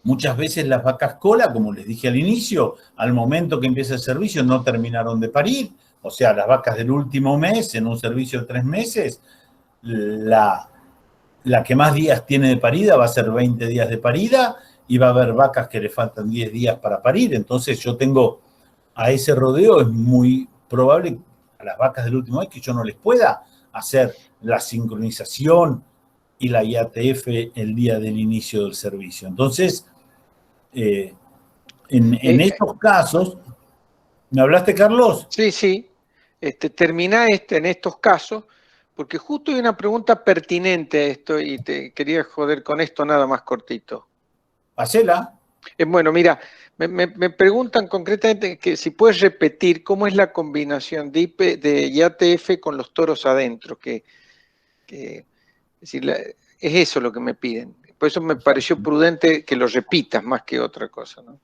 [SPEAKER 1] muchas veces las vacas cola, como les dije al inicio, al momento que empieza el servicio no terminaron de parir. O sea, las vacas del último mes, en un servicio de 3 meses, la que más días tiene de parida va a ser 20 días de parida, y va a haber vacas que le faltan 10 días para parir. Entonces yo tengo a ese rodeo, es muy probable a las vacas del último mes que yo no les pueda hacer la sincronización y la IATF el día del inicio del servicio. Entonces, en estos casos, ¿me hablaste, Carlos?
[SPEAKER 2] Sí, sí. Termina en estos casos, porque justo hay una pregunta pertinente a esto y te quería joder con esto nada más cortito.
[SPEAKER 1] Hacela.
[SPEAKER 2] Bueno, mira, me preguntan concretamente que si puedes repetir cómo es la combinación de IATF con los toros adentro, es decir, es eso lo que me piden. Por eso me pareció prudente que lo repitas más que otra cosa, ¿no?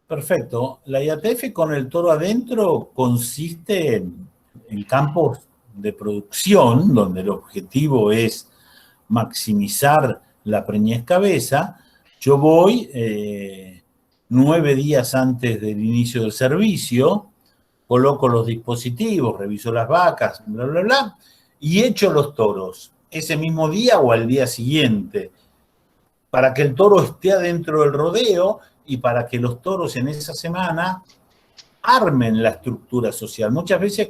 [SPEAKER 1] Perfecto. La IATF con el toro adentro consiste en campos de producción, donde el objetivo es maximizar la preñez cabeza. Yo voy 9 días antes del inicio del servicio, coloco los dispositivos, reviso las vacas, bla, bla, bla, y echo los toros ese mismo día o al día siguiente, para que el toro esté adentro del rodeo y para que los toros en esa semana armen la estructura social. Muchas veces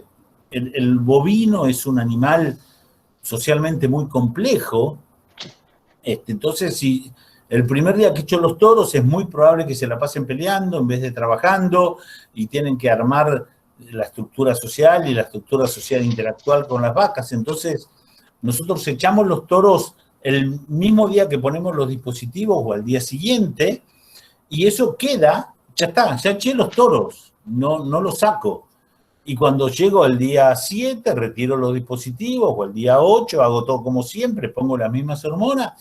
[SPEAKER 1] el bovino es un animal socialmente muy complejo, entonces si el primer día que echo los toros es muy probable que se la pasen peleando en vez de trabajando y tienen que armar la estructura social y la estructura social intelectual con las vacas. Entonces nosotros echamos los toros el mismo día que ponemos los dispositivos o al día siguiente, y eso queda, ya está, ya eché los toros, no los saco. Y cuando llego al día 7, retiro los dispositivos, o el día 8, hago todo como siempre, pongo las mismas hormonas,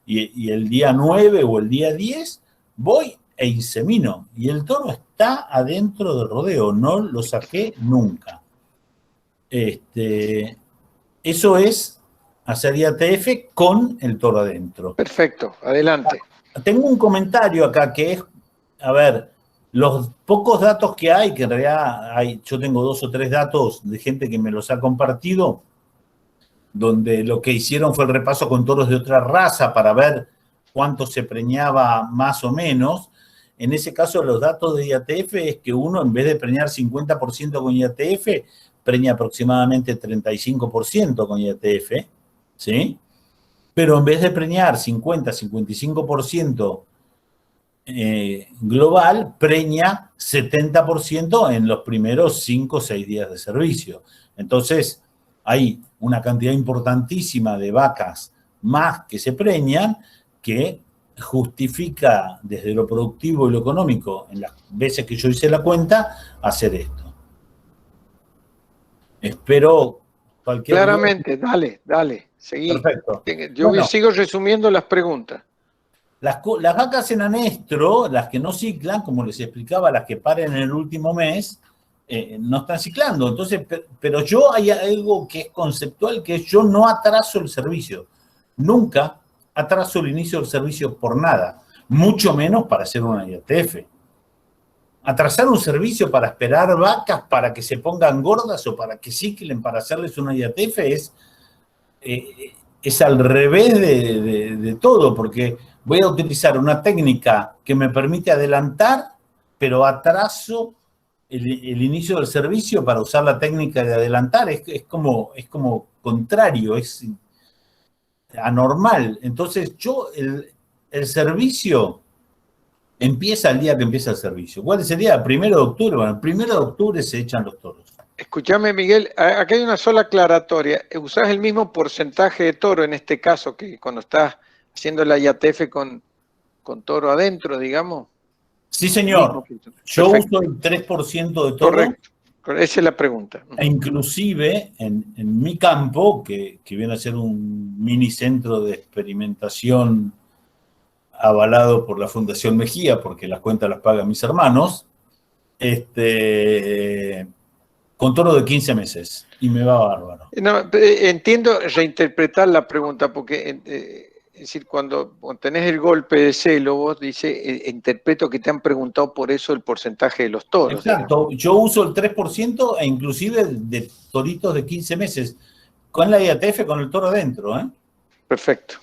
[SPEAKER 1] y el día 9 o el día 10 voy e insemino. Y el toro está adentro del rodeo, no lo saqué nunca. Eso es hacer IATF con el toro adentro.
[SPEAKER 2] Perfecto, adelante.
[SPEAKER 1] Tengo un comentario acá que es, a ver, los pocos datos que hay, que en realidad yo tengo 2 o 3 datos de gente que me los ha compartido, donde lo que hicieron fue el repaso con toros de otra raza para ver cuánto se preñaba más o menos. En ese caso, los datos de IATF es que uno, en vez de preñar 50% con IATF, preña aproximadamente 35% con IATF, ¿sí? Pero en vez de preñar 50-55% global, preña 70% en los primeros 5 o 6 días de servicio. Entonces, hay una cantidad importantísima de vacas más que se preñan que justifica desde lo productivo y lo económico, en las veces que yo hice la cuenta, hacer esto. Espero cualquier...
[SPEAKER 2] Claramente, dale, seguí.
[SPEAKER 1] Perfecto.
[SPEAKER 2] Yo sigo resumiendo las preguntas.
[SPEAKER 1] Las vacas en anestro, las que no ciclan, como les explicaba, las que paren en el último mes, no están ciclando. Entonces, pero yo hay algo que es conceptual, que es yo no atraso el servicio. Nunca atraso el inicio del servicio por nada, mucho menos para hacer una IATF. Atrasar un servicio para esperar vacas para que se pongan gordas o para que ciclen para hacerles una IATF es al revés de todo, porque voy a utilizar una técnica que me permite adelantar, pero atraso el inicio del servicio para usar la técnica de adelantar. Es como contrario, es anormal. Entonces, el servicio empieza el día que empieza el servicio. ¿Cuál es el día? El 1 de octubre. Bueno, el 1 de octubre se echan los toros.
[SPEAKER 2] Escúchame, Miguel, acá hay una sola aclaratoria. ¿Usás el mismo porcentaje de toro en este caso que cuando estás haciendo la IATF con toro adentro, digamos?
[SPEAKER 1] Sí, señor. Yo uso el 3% de toro.
[SPEAKER 2] Correcto. Esa es la pregunta.
[SPEAKER 1] E inclusive en mi campo, que viene a ser un mini centro de experimentación avalado por la Fundación Mejía, porque las cuentas las pagan mis hermanos, con toro de 15 meses, y me va bárbaro.
[SPEAKER 2] No, entiendo reinterpretar la pregunta, porque es decir, cuando tenés el golpe de celo, vos interpreto que te han preguntado por eso el porcentaje de los toros.
[SPEAKER 1] Exacto, digamos. Yo uso el 3% e inclusive de toritos de 15 meses, con la IATF, con el toro adentro.
[SPEAKER 2] Perfecto.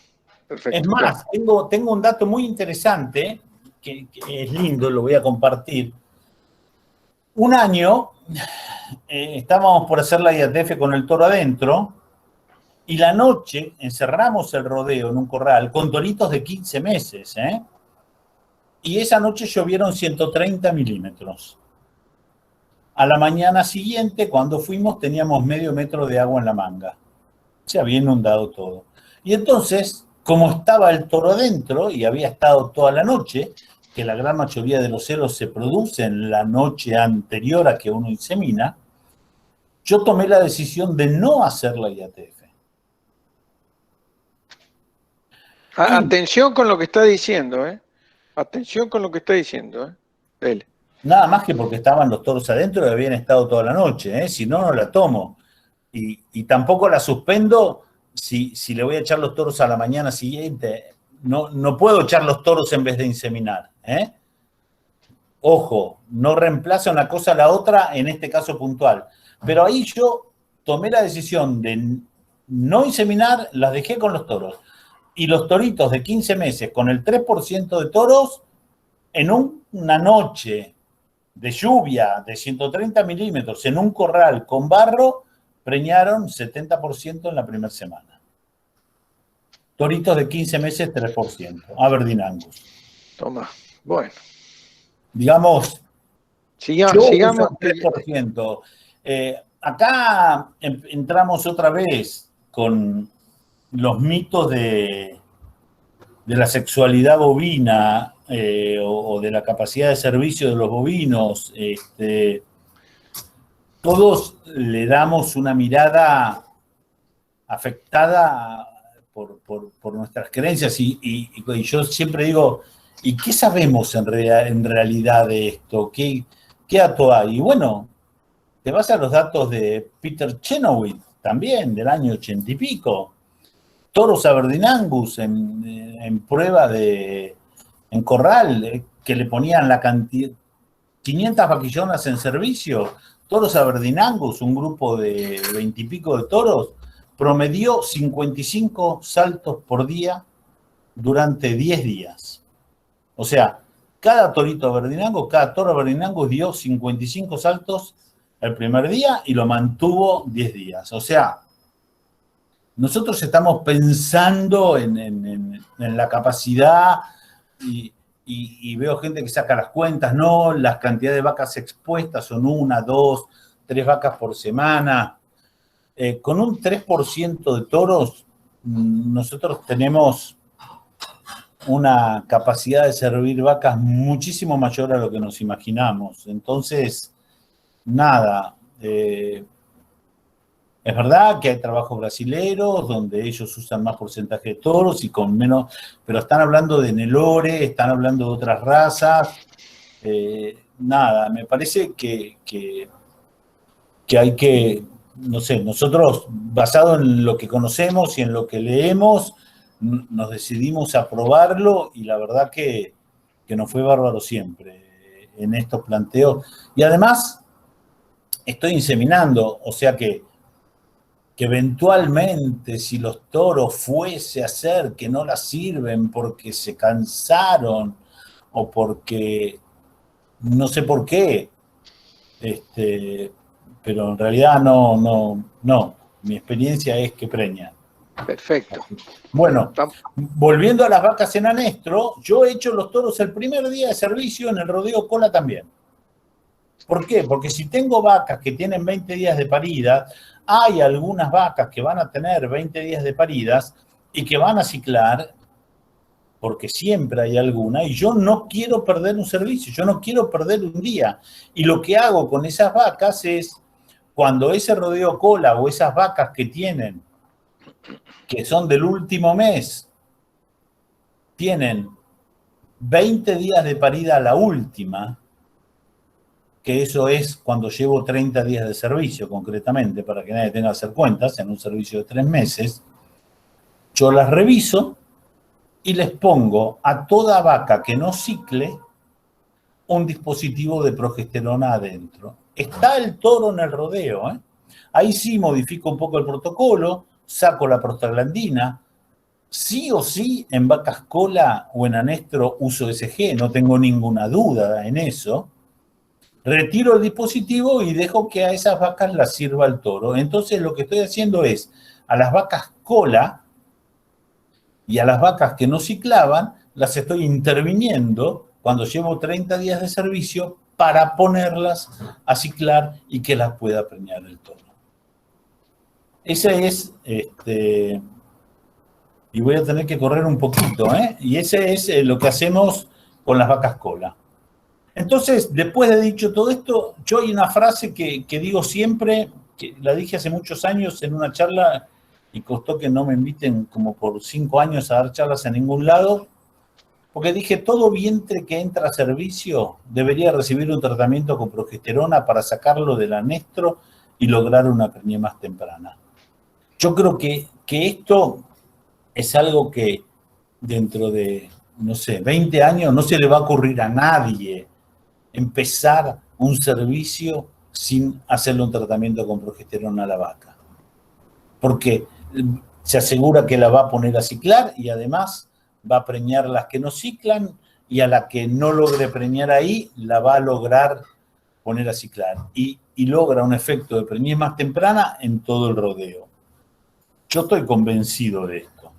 [SPEAKER 1] Es más, tengo un dato muy interesante, que es lindo, lo voy a compartir. Un año estábamos por hacer la IATF con el toro adentro, y la noche encerramos el rodeo en un corral con toritos de 15 meses, y esa noche llovieron 130 milímetros. A la mañana siguiente, cuando fuimos, teníamos medio metro de agua en la manga. Se había inundado todo. Y entonces, como estaba el toro adentro y había estado toda la noche, que la gran mayoría de los celos se producen la noche anterior a que uno insemina, yo tomé la decisión de no hacer la IATF.
[SPEAKER 2] Atención con lo que está diciendo, ¿eh? Atención con lo que está diciendo, ¿eh? Dele.
[SPEAKER 1] Nada más que porque estaban los toros adentro y habían estado toda la noche, ¿eh? Si no, no la tomo. Y tampoco la suspendo si le voy a echar los toros a la mañana siguiente. No puedo echar los toros en vez de inseminar, ¿eh? Ojo, no reemplaza una cosa a la otra en este caso puntual. Pero ahí yo tomé la decisión de no inseminar, las dejé con los toros. Y los toritos de 15 meses con el 3% de toros, en una noche de lluvia de 130 milímetros en un corral con barro, preñaron 70% en la primera semana. Toritos de 15 meses, 3%. Aberdeen Angus.
[SPEAKER 2] Toma, bueno.
[SPEAKER 1] Digamos,
[SPEAKER 2] sigamos.
[SPEAKER 1] 3%. Acá entramos otra vez con los mitos de la sexualidad bovina o de la capacidad de servicio de los bovinos. Todos le damos una mirada afectada por nuestras creencias y yo siempre digo, ¿y qué sabemos en realidad de esto? ¿Qué dato hay? Y bueno, te vas a los datos de Peter Chenoweth, también del año 80 y pico. Toros Aberdeen Angus en prueba en corral, que le ponían la cantidad, 500 vaquillonas en servicio. Toros Aberdeen Angus, un grupo de 20 y pico de toros, promedió 55 saltos por día durante 10 días. O sea, cada torito Aberdeen Angus, cada toro Aberdeen Angus dio 55 saltos el primer día y lo mantuvo 10 días. O sea, nosotros estamos pensando en la capacidad y veo gente que saca las cuentas, no, las cantidades de vacas expuestas son 1, 2, 3 vacas por semana. Con un 3% de toros, nosotros tenemos una capacidad de servir vacas muchísimo mayor a lo que nos imaginamos. Entonces, nada, es verdad que hay trabajos brasileros donde ellos usan más porcentaje de toros y con menos, pero están hablando de Nelore, están hablando de otras razas. Nada, me parece que hay que, no sé, nosotros, basado en lo que conocemos y en lo que leemos, nos decidimos a probarlo y la verdad que nos fue bárbaro siempre en estos planteos. Y además, estoy inseminando, o sea que eventualmente si los toros fuese a ser que no las sirven porque se cansaron o porque no sé por qué, pero en realidad no, mi experiencia es que preñan.
[SPEAKER 2] Perfecto.
[SPEAKER 1] Bueno, volviendo a las vacas en anestro, yo he hecho los toros el primer día de servicio en el rodeo cola también. ¿Por qué? Porque si tengo vacas que tienen 20 días de parida, hay algunas vacas que van a tener 20 días de paridas y que van a ciclar, porque siempre hay alguna, y yo no quiero perder un servicio, yo no quiero perder un día. Y lo que hago con esas vacas es, cuando ese rodeo cola o esas vacas que son del último mes, tienen 20 días de parida a la última, que eso es cuando llevo 30 días de servicio, concretamente, para que nadie tenga que hacer cuentas, en un servicio de 3 meses, yo las reviso y les pongo a toda vaca que no cicle un dispositivo de progesterona adentro. Está el toro en el rodeo, ¿eh? Ahí sí modifico un poco el protocolo, saco la prostaglandina, sí o sí en vacas cola o en anestro uso SG, no tengo ninguna duda en eso. Retiro el dispositivo y dejo que a esas vacas las sirva el toro. Entonces lo que estoy haciendo es, a las vacas cola y a las vacas que no ciclaban, las estoy interviniendo cuando llevo 30 días de servicio para ponerlas a ciclar y que las pueda preñar el toro. Ese es, y voy a tener que correr un poquito, y ese es lo que hacemos con las vacas cola. Entonces, después de dicho todo esto, yo hay una frase que digo siempre, que la dije hace muchos años en una charla y costó que no me inviten como por 5 años a dar charlas a ningún lado, porque dije, todo vientre que entra a servicio debería recibir un tratamiento con progesterona para sacarlo del anestro y lograr una preñez más temprana. Yo creo que esto es algo que dentro de, no sé, 20 años no se le va a ocurrir a nadie empezar un servicio sin hacerle un tratamiento con progesterona a la vaca. Porque se asegura que la va a poner a ciclar y además va a preñar las que no ciclan y a la que no logre preñar ahí, la va a lograr poner a ciclar. Y logra un efecto de preñez más temprana en todo el rodeo. Yo estoy convencido de esto.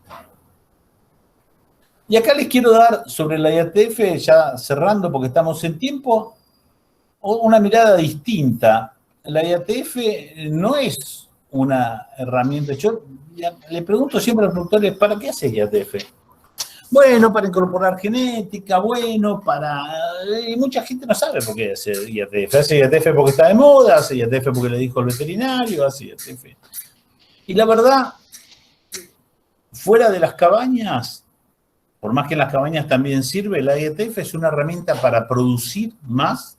[SPEAKER 1] Y acá les quiero dar sobre la IATF, ya cerrando porque estamos en tiempo, una mirada distinta. La IATF no es una herramienta. Yo le pregunto siempre a los productores, ¿para qué hace IATF? Bueno, para incorporar genética, bueno, para... Y mucha gente no sabe por qué hace IATF. Hace IATF porque está de moda, hace IATF porque le dijo el veterinario, hace IATF. Y la verdad, fuera de las cabañas, por más que en las cabañas también sirve, la IATF es una herramienta para producir más.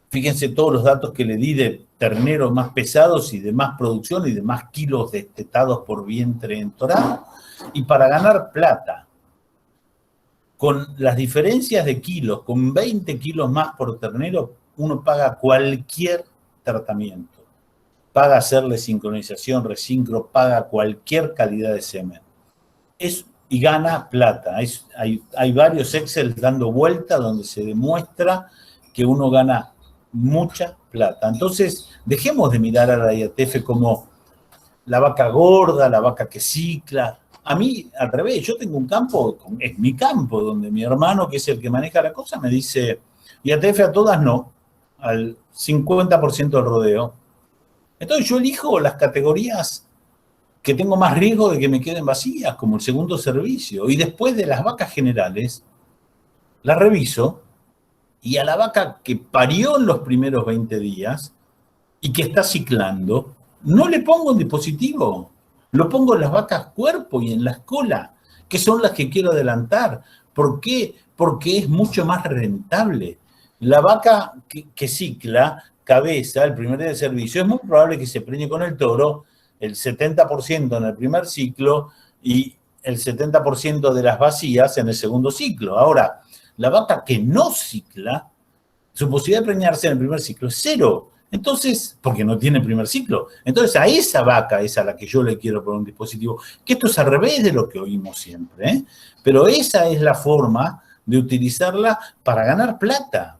[SPEAKER 1] Fíjense todos los datos que le di de terneros más pesados y de más producción y de más kilos destetados por vientre entorado. Y para ganar plata, con las diferencias de kilos, con 20 kilos más por ternero, uno paga cualquier tratamiento. Paga hacerle sincronización, resincro, paga cualquier calidad de semen. Y gana plata. Hay varios Excel dando vuelta donde se demuestra que uno gana mucha plata. Entonces, dejemos de mirar a la IATF como la vaca gorda, la vaca que cicla. A mí, al revés, yo tengo un campo, es mi campo, donde mi hermano, que es el que maneja la cosa, me dice, IATF a todas no, al 50% del rodeo. Entonces yo elijo las categorías que tengo más riesgo de que me queden vacías, como el segundo servicio. Y después de las vacas generales, las reviso, y a la vaca que parió en los primeros 20 días y que está ciclando, no le pongo un dispositivo. Lo pongo en las vacas cuerpo y en las colas, que son las que quiero adelantar. ¿Por qué? Porque es mucho más rentable. La vaca que cicla, cabeza, el primer día de servicio, es muy probable que se preñe con el toro el 70% en el primer ciclo y el 70% de las vacías en el segundo ciclo. Ahora, la vaca que no cicla, su posibilidad de preñarse en el primer ciclo es 0. Entonces, porque no tiene primer ciclo. Entonces, a esa vaca es a la que yo le quiero poner un dispositivo. Que esto es al revés de lo que oímos siempre, ¿eh? Pero esa es la forma de utilizarla para ganar plata.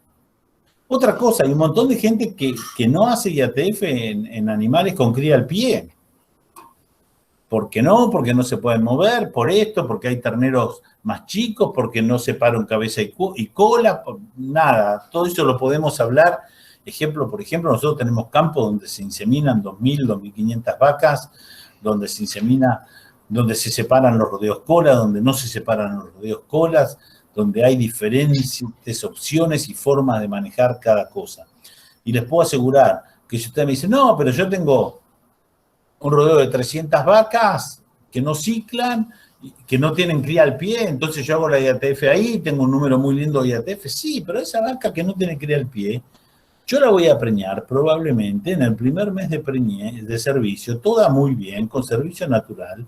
[SPEAKER 1] Otra cosa, hay un montón de gente que no hace IATF en animales con cría al pie. ¿Por qué no? Porque no se pueden mover, por esto, porque hay terneros más chicos, porque no separan cabeza y cola, nada. Todo eso lo podemos hablar. Por ejemplo, nosotros tenemos campos donde se inseminan 2.000, 2.500 vacas, donde se insemina, donde se separan los rodeos cola, donde no se separan los rodeos colas, donde hay diferentes opciones y formas de manejar cada cosa. Y les puedo asegurar que si usted me dice, no, pero yo tengo un rodeo de 300 vacas que no ciclan, que no tienen cría al pie, entonces yo hago la IATF ahí, tengo un número muy lindo de IATF, sí, pero esa vaca que no tiene cría al pie, yo la voy a preñar probablemente en el primer mes de servicio, toda muy bien, con servicio natural,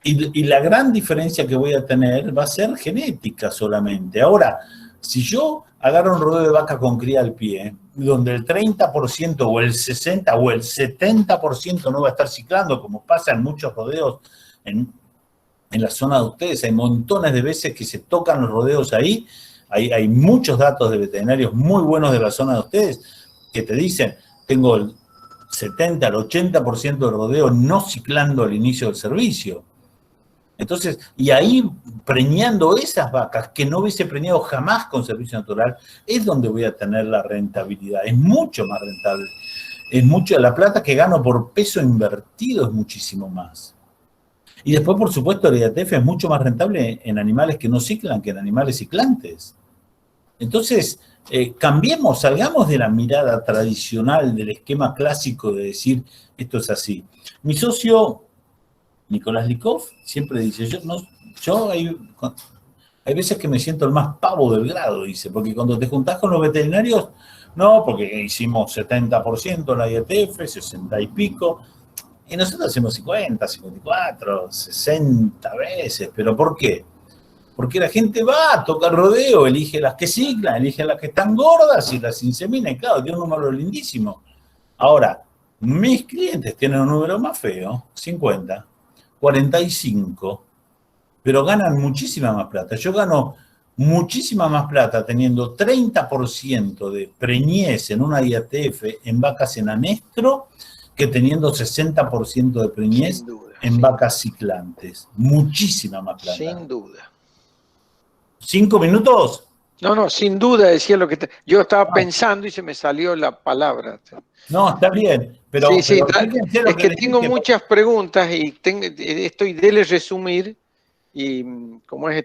[SPEAKER 1] y la gran diferencia que voy a tener va a ser genética solamente. Ahora, si yo agarro un rodeo de vaca con cría al pie, donde el 30% o el 60% o el 70% no va a estar ciclando, como pasa en muchos rodeos en la zona de ustedes, hay montones de veces que se tocan los rodeos ahí, hay muchos datos de veterinarios muy buenos de la zona de ustedes que te dicen, tengo el 70, el 80% del rodeo no ciclando al inicio del servicio. Entonces, y ahí preñando esas vacas que no hubiese preñado jamás con servicio natural, es donde voy a tener la rentabilidad. Es mucho más rentable. Es mucho, la plata que gano por peso invertido es muchísimo más. Y después, por supuesto, la IATF es mucho más rentable en animales que no ciclan que en animales ciclantes. Entonces, cambiemos, salgamos de la mirada tradicional, del esquema clásico de decir esto es así. Mi socio Nicolás Likov siempre dice, hay veces que me siento el más pavo del grado, dice, porque cuando te juntás con los veterinarios, no, porque hicimos 70% la IATF, 60 y pico, y nosotros hacemos 50, 54, 60 veces, ¿pero por qué? Porque la gente va, toca el rodeo, elige las que ciclan, elige las que están gordas y las insemina, y claro, tiene un número lindísimo. Ahora, mis clientes tienen un número más feo, 50, 45, pero ganan muchísima más plata. Yo gano muchísima más plata teniendo 30% de preñez en una IATF en vacas en anestro que teniendo 60% de preñez en vacas ciclantes. Muchísima más plata.
[SPEAKER 2] Sin duda.
[SPEAKER 1] 5 minutos.
[SPEAKER 2] No, sin duda decía lo que yo estaba pensando y se me salió la palabra.
[SPEAKER 1] No, está bien, pero,
[SPEAKER 2] sí,
[SPEAKER 1] pero
[SPEAKER 2] es que tengo muchas preguntas y estoy de resumir y como es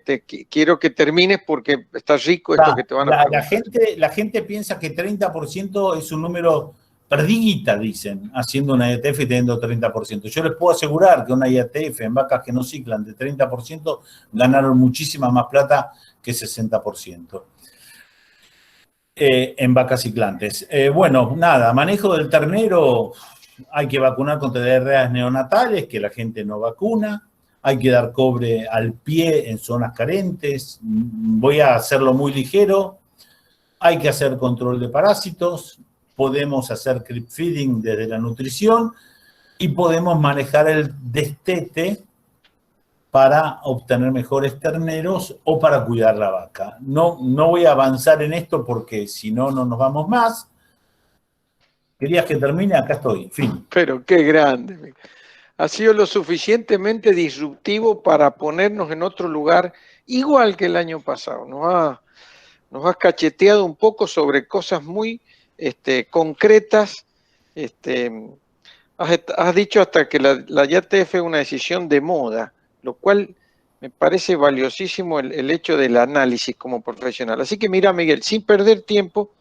[SPEAKER 2] quiero que termines porque está rico esto que te van a preguntar.
[SPEAKER 1] La gente piensa que 30% es un número perdiguita, dicen, haciendo una IATF y teniendo 30%. Yo les puedo asegurar que una IATF en vacas que no ciclan de 30% ganaron muchísima más plata que 60%. En vacas ciclantes. Bueno, nada, manejo del ternero, hay que vacunar contra diarreas neonatales, que la gente no vacuna, hay que dar cobre al pie en zonas carentes, voy a hacerlo muy ligero, hay que hacer control de parásitos, podemos hacer creep feeding desde la nutrición y podemos manejar el destete para obtener mejores terneros o para cuidar la vaca. No voy a avanzar en esto porque si no, no nos vamos más. ¿Querías que termine? Acá estoy. Fin.
[SPEAKER 2] Pero qué grande. Ha sido lo suficientemente disruptivo para ponernos en otro lugar, igual que el año pasado. Nos has cacheteado un poco sobre cosas muy concretas. Has dicho hasta que la IATF es una decisión de moda, lo cual me parece valiosísimo el hecho del análisis como profesional. Así que mira, Miguel, sin perder tiempo,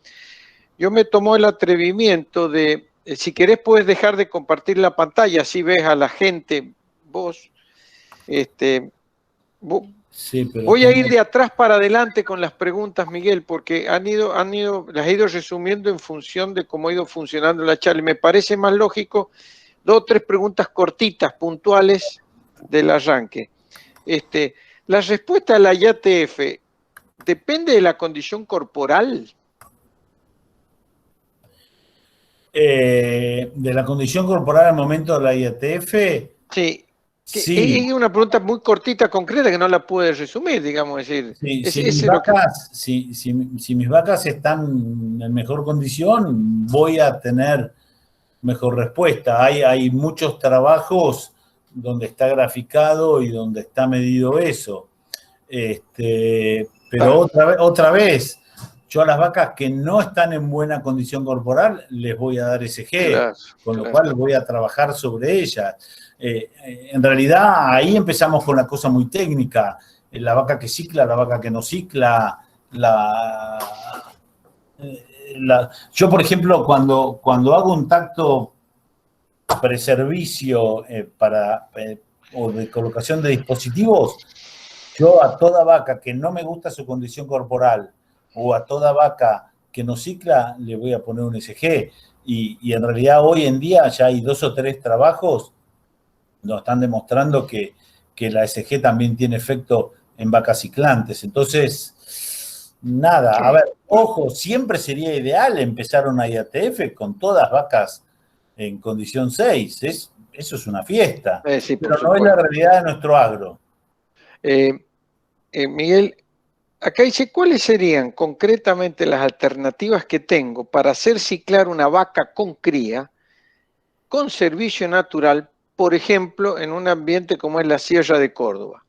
[SPEAKER 2] yo me tomo el atrevimiento de, si querés puedes dejar de compartir la pantalla, así ves a la gente, vos. Sí, voy a ir de atrás para adelante con las preguntas, Miguel, porque las he ido resumiendo en función de cómo ha ido funcionando la charla. Y me parece más lógico 2 o 3 preguntas cortitas, puntuales del arranque. La respuesta a la IATF depende de la condición corporal.
[SPEAKER 1] De la condición corporal al momento de la IATF.
[SPEAKER 2] Sí. Sí. Es una pregunta muy cortita, concreta, que no la puedes resumir, digamos. Decir,
[SPEAKER 1] si mis vacas están en mejor condición, voy a tener mejor respuesta. Hay muchos trabajos donde está graficado y donde está medido eso. Pero otra vez, yo a las vacas que no están en buena condición corporal les voy a dar SG, con lo cual voy a trabajar sobre ellas. En realidad ahí empezamos con la cosa muy técnica, la vaca que cicla, la vaca que no cicla, yo por ejemplo cuando hago un tacto preservicio o de colocación de dispositivos, yo a toda vaca que no me gusta su condición corporal o a toda vaca que no cicla le voy a poner un SG y en realidad hoy en día ya hay 2 o 3 trabajos nos están demostrando que la SG también tiene efecto en vacas ciclantes. Entonces, nada, a ver, ojo, siempre sería ideal empezar una IATF con todas vacas en condición 6. Eso es una fiesta, sí, pero no es la realidad de nuestro agro.
[SPEAKER 2] Miguel, acá dice, ¿cuáles serían concretamente las alternativas que tengo para hacer ciclar una vaca con cría, con servicio natural, por ejemplo, en un ambiente como es la Sierra de Córdoba?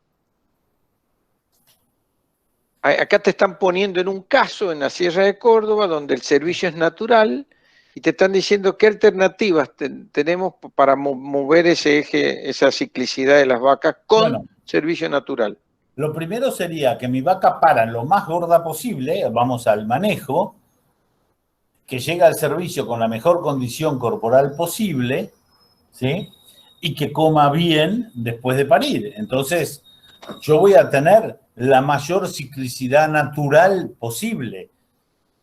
[SPEAKER 2] Acá te están poniendo en un caso en la Sierra de Córdoba donde el servicio es natural y te están diciendo qué alternativas tenemos para mover ese eje, esa ciclicidad de las vacas con servicio natural.
[SPEAKER 1] Lo primero sería que mi vaca para lo más gorda posible, vamos al manejo, que llega al servicio con la mejor condición corporal posible, ¿sí? y que coma bien después de parir. Entonces, yo voy a tener la mayor ciclicidad natural posible,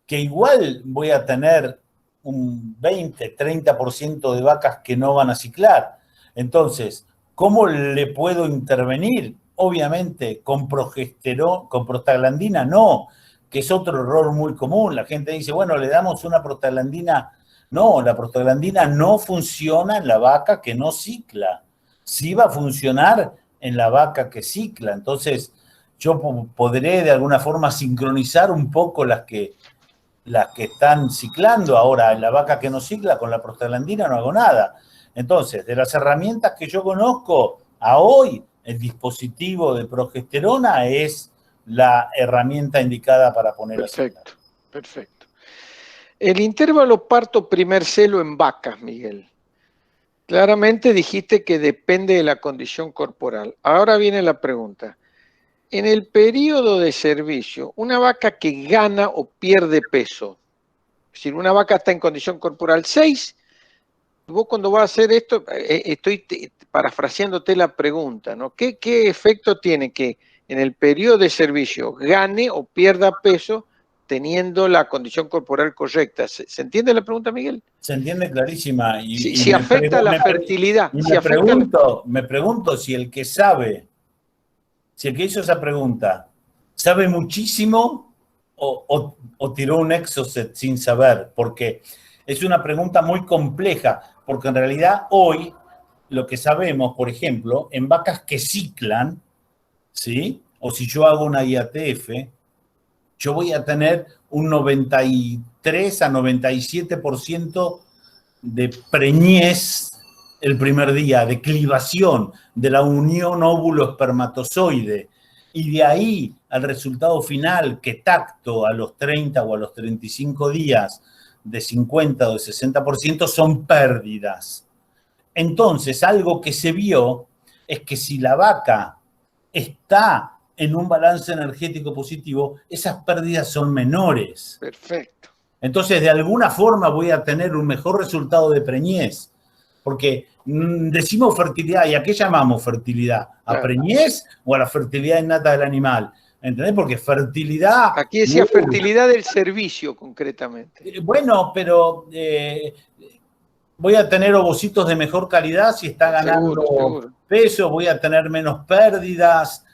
[SPEAKER 1] que igual voy a tener un 20-30% de vacas que no van a ciclar. Entonces, ¿cómo le puedo intervenir? Obviamente, con progesterona, con prostaglandina no, que es otro error muy común. La gente dice, bueno, le damos una prostaglandina. No, la prostaglandina no funciona en la vaca que no cicla. Sí va a funcionar en la vaca que cicla. Entonces, yo podré de alguna forma sincronizar un poco las que están ciclando. Ahora, en la vaca que no cicla, con la prostaglandina no hago nada. Entonces, de las herramientas que yo conozco a hoy, el dispositivo de progesterona es la herramienta indicada para poner a ciclar.
[SPEAKER 2] Perfecto, perfecto. El intervalo parto primer celo en vacas, Miguel. Claramente dijiste que depende de la condición corporal. Ahora viene la pregunta. En el periodo de servicio, una vaca que gana o pierde peso, es decir, una vaca está en condición corporal 6, vos cuando vas a hacer esto, estoy parafraseándote la pregunta, ¿no? ¿Qué efecto tiene que en el periodo de servicio gane o pierda peso teniendo la condición corporal correcta? ¿Se entiende la pregunta, Miguel?
[SPEAKER 1] Se entiende clarísima.
[SPEAKER 2] Si afecta la fertilidad.
[SPEAKER 1] Me pregunto si el que sabe, si el que hizo esa pregunta sabe muchísimo o tiró un exocet sin saber, porque es una pregunta muy compleja, porque en realidad hoy lo que sabemos, por ejemplo, en vacas que ciclan, ¿sí? O si yo hago una IATF, yo voy a tener un 93 a 97% de preñez el primer día, de clivación, de la unión óvulo-espermatozoide. Y de ahí al resultado final, que tacto a los 30 o a los 35 días de 50 o de 60% son pérdidas. Entonces, algo que se vio es que si la vaca está en un balance energético positivo, esas pérdidas son menores.
[SPEAKER 2] Perfecto.
[SPEAKER 1] Entonces, de alguna forma voy a tener un mejor resultado de preñez, porque decimos fertilidad, ¿y a qué llamamos fertilidad? ¿A preñez o a la fertilidad innata del animal? ¿Entendés? Porque fertilidad...
[SPEAKER 2] Aquí decía fertilidad del servicio, concretamente.
[SPEAKER 1] Bueno, pero voy a tener ovocitos de mejor calidad si está ganando seguro. Peso, voy a tener menos pérdidas,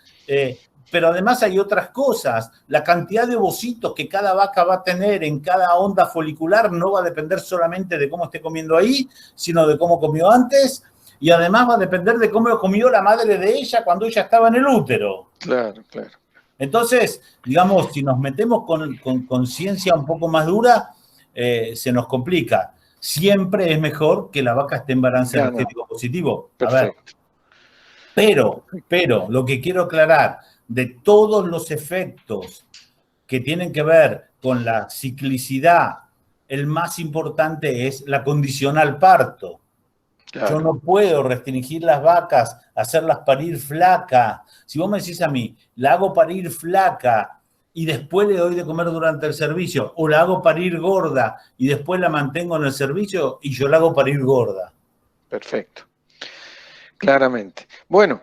[SPEAKER 1] pero además hay otras cosas. La cantidad de ovocitos que cada vaca va a tener en cada onda folicular no va a depender solamente de cómo esté comiendo ahí, sino de cómo comió antes, y además va a depender de cómo comió la madre de ella cuando ella estaba en el útero.
[SPEAKER 2] Claro, claro.
[SPEAKER 1] Entonces, digamos, si nos metemos con conciencia un poco más dura, se nos complica. Siempre es mejor que la vaca esté en balance energético positivo.
[SPEAKER 2] Perfecto.
[SPEAKER 1] A ver, pero lo que quiero aclarar, de todos los efectos que tienen que ver con la ciclicidad, el más importante es la condición al parto. Claro. Yo no puedo restringir las vacas, hacerlas parir flaca. Si vos me decís a mí, la hago parir flaca y después le doy de comer durante el servicio, o la hago parir gorda y después la mantengo en el servicio y yo la hago parir gorda.
[SPEAKER 2] Perfecto. Claramente. Bueno,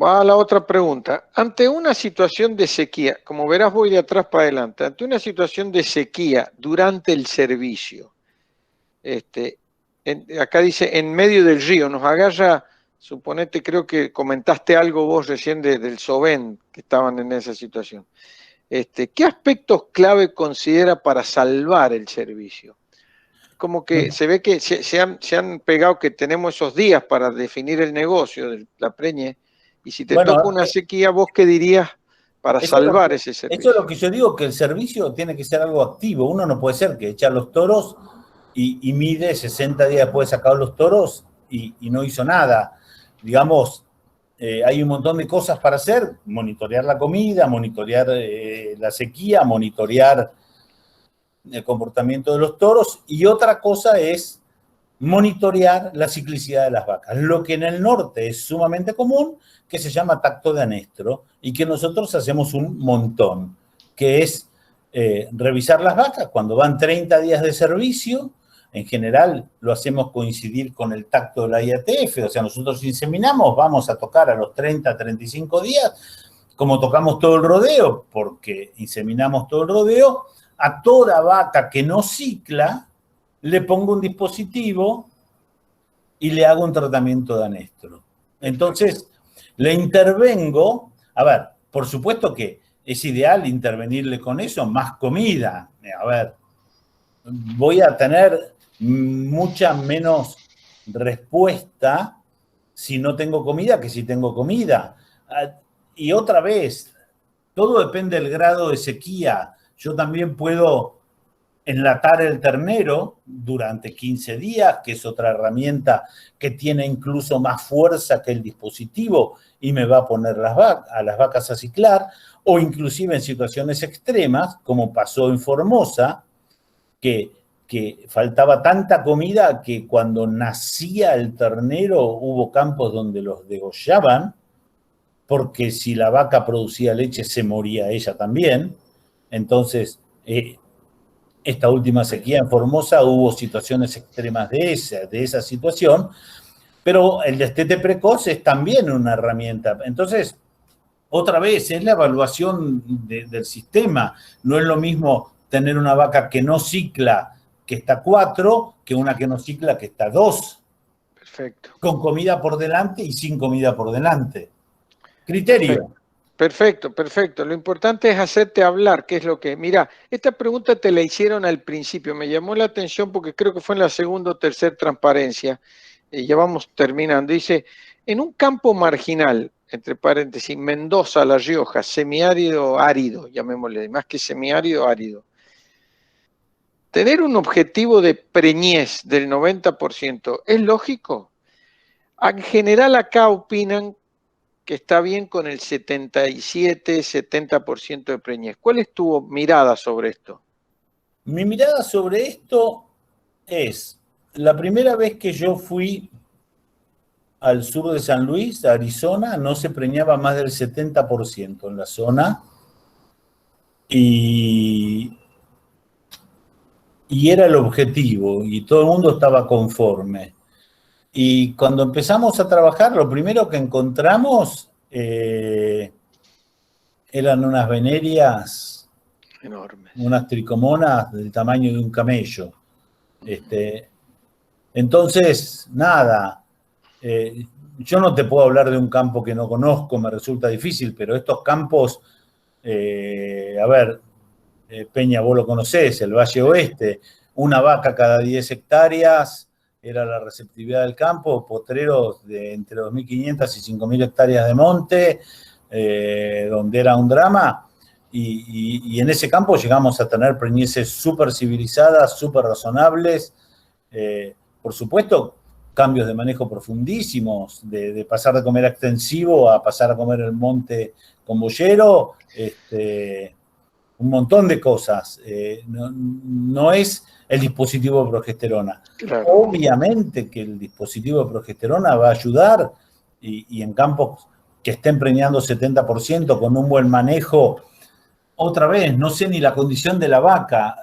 [SPEAKER 2] va a la otra pregunta. Ante una situación de sequía, como verás voy de atrás para adelante, ante una situación de sequía durante el servicio, acá dice en medio del río, nos agarra, suponete, creo que comentaste algo vos recién del SOVEN, que estaban en esa situación. ¿Qué aspectos clave considera para salvar el servicio? Como que se ve que se han pegado que tenemos esos días para definir el negocio de la preñez, y si te toca una sequía, ¿vos qué dirías para salvar ese servicio?
[SPEAKER 1] Eso es lo que yo digo, que el servicio tiene que ser algo activo. Uno no puede ser que echa los toros y mide 60 días después de sacar los toros y no hizo nada. Digamos, hay un montón de cosas para hacer: monitorear la comida, monitorear la sequía, monitorear el comportamiento de los toros, y otra cosa es monitorear la ciclicidad de las vacas, lo que en el norte es sumamente común, que se llama tacto de anestro, y que nosotros hacemos un montón, que es revisar las vacas cuando van 30 días de servicio, en general lo hacemos coincidir con el tacto de la IATF, o sea, nosotros inseminamos, vamos a tocar a los 30, 35 días, como tocamos todo el rodeo, porque inseminamos todo el rodeo, a toda vaca que no cicla, le pongo un dispositivo y le hago un tratamiento de anestro. Entonces, le intervengo, a ver, por supuesto que es ideal intervenirle con eso, más comida. A ver, voy a tener mucha menos respuesta si no tengo comida que si tengo comida. Y otra vez, todo depende del grado de sequía. Yo también puedo enlatar el ternero durante 15 días, que es otra herramienta que tiene incluso más fuerza que el dispositivo y me va a poner a las vacas a ciclar, o inclusive en situaciones extremas, como pasó en Formosa, que faltaba tanta comida que cuando nacía el ternero hubo campos donde los degollaban, porque si la vaca producía leche se moría ella también. Entonces, esta última sequía en Formosa hubo situaciones extremas de esa situación, pero el destete precoz es también una herramienta. Entonces, otra vez, es la evaluación del sistema. No es lo mismo tener una vaca que no cicla, que está 4, que una que no cicla, que está 2.
[SPEAKER 2] Perfecto.
[SPEAKER 1] Con comida por delante y sin comida por delante. Criterio.
[SPEAKER 2] Perfecto, perfecto. Lo importante es hacerte hablar, que es lo que... Mira, esta pregunta te la hicieron al principio, me llamó la atención porque creo que fue en la segunda o tercera transparencia, y ya vamos terminando. Dice, en un campo marginal, entre paréntesis, Mendoza, La Rioja, semiárido, árido, llamémosle, más que semiárido, árido. ¿Tener un objetivo de preñez del 90% es lógico? En general acá opinan que está bien con el 77, 70% de preñez. ¿Cuál es tu mirada sobre esto?
[SPEAKER 1] Mi mirada sobre esto es, la primera vez que yo fui al sur de San Luis, a Arizona, no se preñaba más del 70% en la zona y era el objetivo y todo el mundo estaba conforme. Y cuando empezamos a trabajar, lo primero que encontramos eran unas venerias
[SPEAKER 2] enormes,
[SPEAKER 1] unas tricomonas del tamaño de un camello. Entonces, nada, yo no te puedo hablar de un campo que no conozco, me resulta difícil, pero estos campos, a ver, Peña, vos lo conocés, el Valle Oeste, una vaca cada 10 hectáreas era la receptividad del campo, potreros de entre 2.500 y 5.000 hectáreas de monte, donde era un drama, y en ese campo llegamos a tener preñeces súper civilizadas, súper razonables, por supuesto, cambios de manejo profundísimos, de pasar de comer extensivo a pasar a comer el monte con boyero, un montón de cosas. No es el dispositivo de progesterona.
[SPEAKER 2] Claro.
[SPEAKER 1] Obviamente que el dispositivo de progesterona va a ayudar y en campos que estén preñando 70% con un buen manejo. Otra vez, no sé ni la condición de la vaca,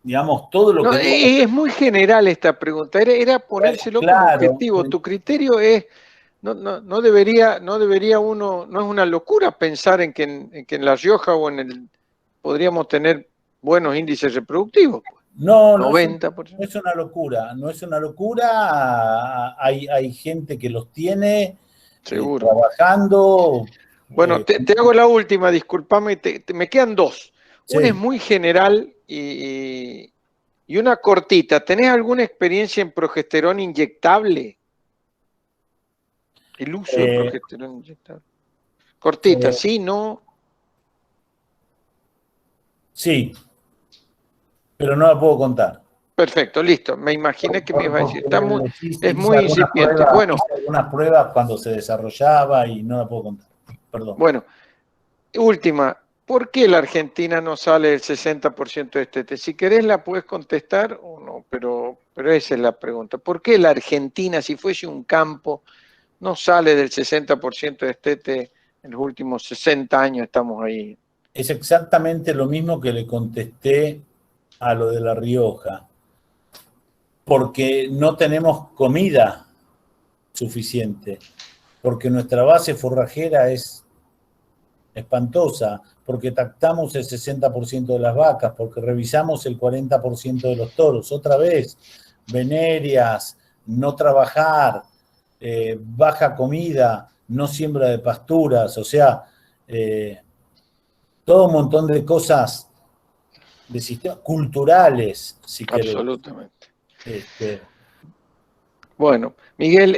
[SPEAKER 1] digamos, todo lo que...
[SPEAKER 2] Es muy general esta pregunta, era ponérselo como objetivo. Tu criterio es, no debería uno, no es una locura pensar en que en La Rioja o podríamos tener buenos índices reproductivos.
[SPEAKER 1] No,
[SPEAKER 2] 90%.
[SPEAKER 1] No es una locura, no es una locura, hay gente que los tiene trabajando.
[SPEAKER 2] Bueno, te hago la última, discúlpame, me quedan dos.
[SPEAKER 1] Sí.
[SPEAKER 2] Una es muy general y una cortita. ¿Tenés alguna experiencia en progesterona inyectable? El uso de progesterona inyectable. Cortita, ¿sí, no?
[SPEAKER 1] Sí, pero no la puedo contar.
[SPEAKER 2] Perfecto, listo. Me imaginé que me ibas a decir. Es muy incipiente. Bueno,
[SPEAKER 1] hice algunas pruebas cuando se desarrollaba y no la puedo contar. Perdón.
[SPEAKER 2] Bueno, última. ¿Por qué la Argentina no sale del 60% de destete? Si querés la puedes contestar o no, pero esa es la pregunta. ¿Por qué la Argentina, si fuese un campo, no sale del 60% de destete en los últimos 60 años? Estamos ahí.
[SPEAKER 1] Es exactamente lo mismo que le contesté a lo de La Rioja. porque no tenemos comida suficiente, porque nuestra base forrajera es espantosa, porque tactamos el 60% de las vacas, porque revisamos el 40% de los toros. Otra vez, venerias, no trabajar, baja comida, no siembra de pasturas, o sea, todo un montón de cosas de sistemas culturales, si querés.
[SPEAKER 2] Absolutamente. Bueno, Miguel,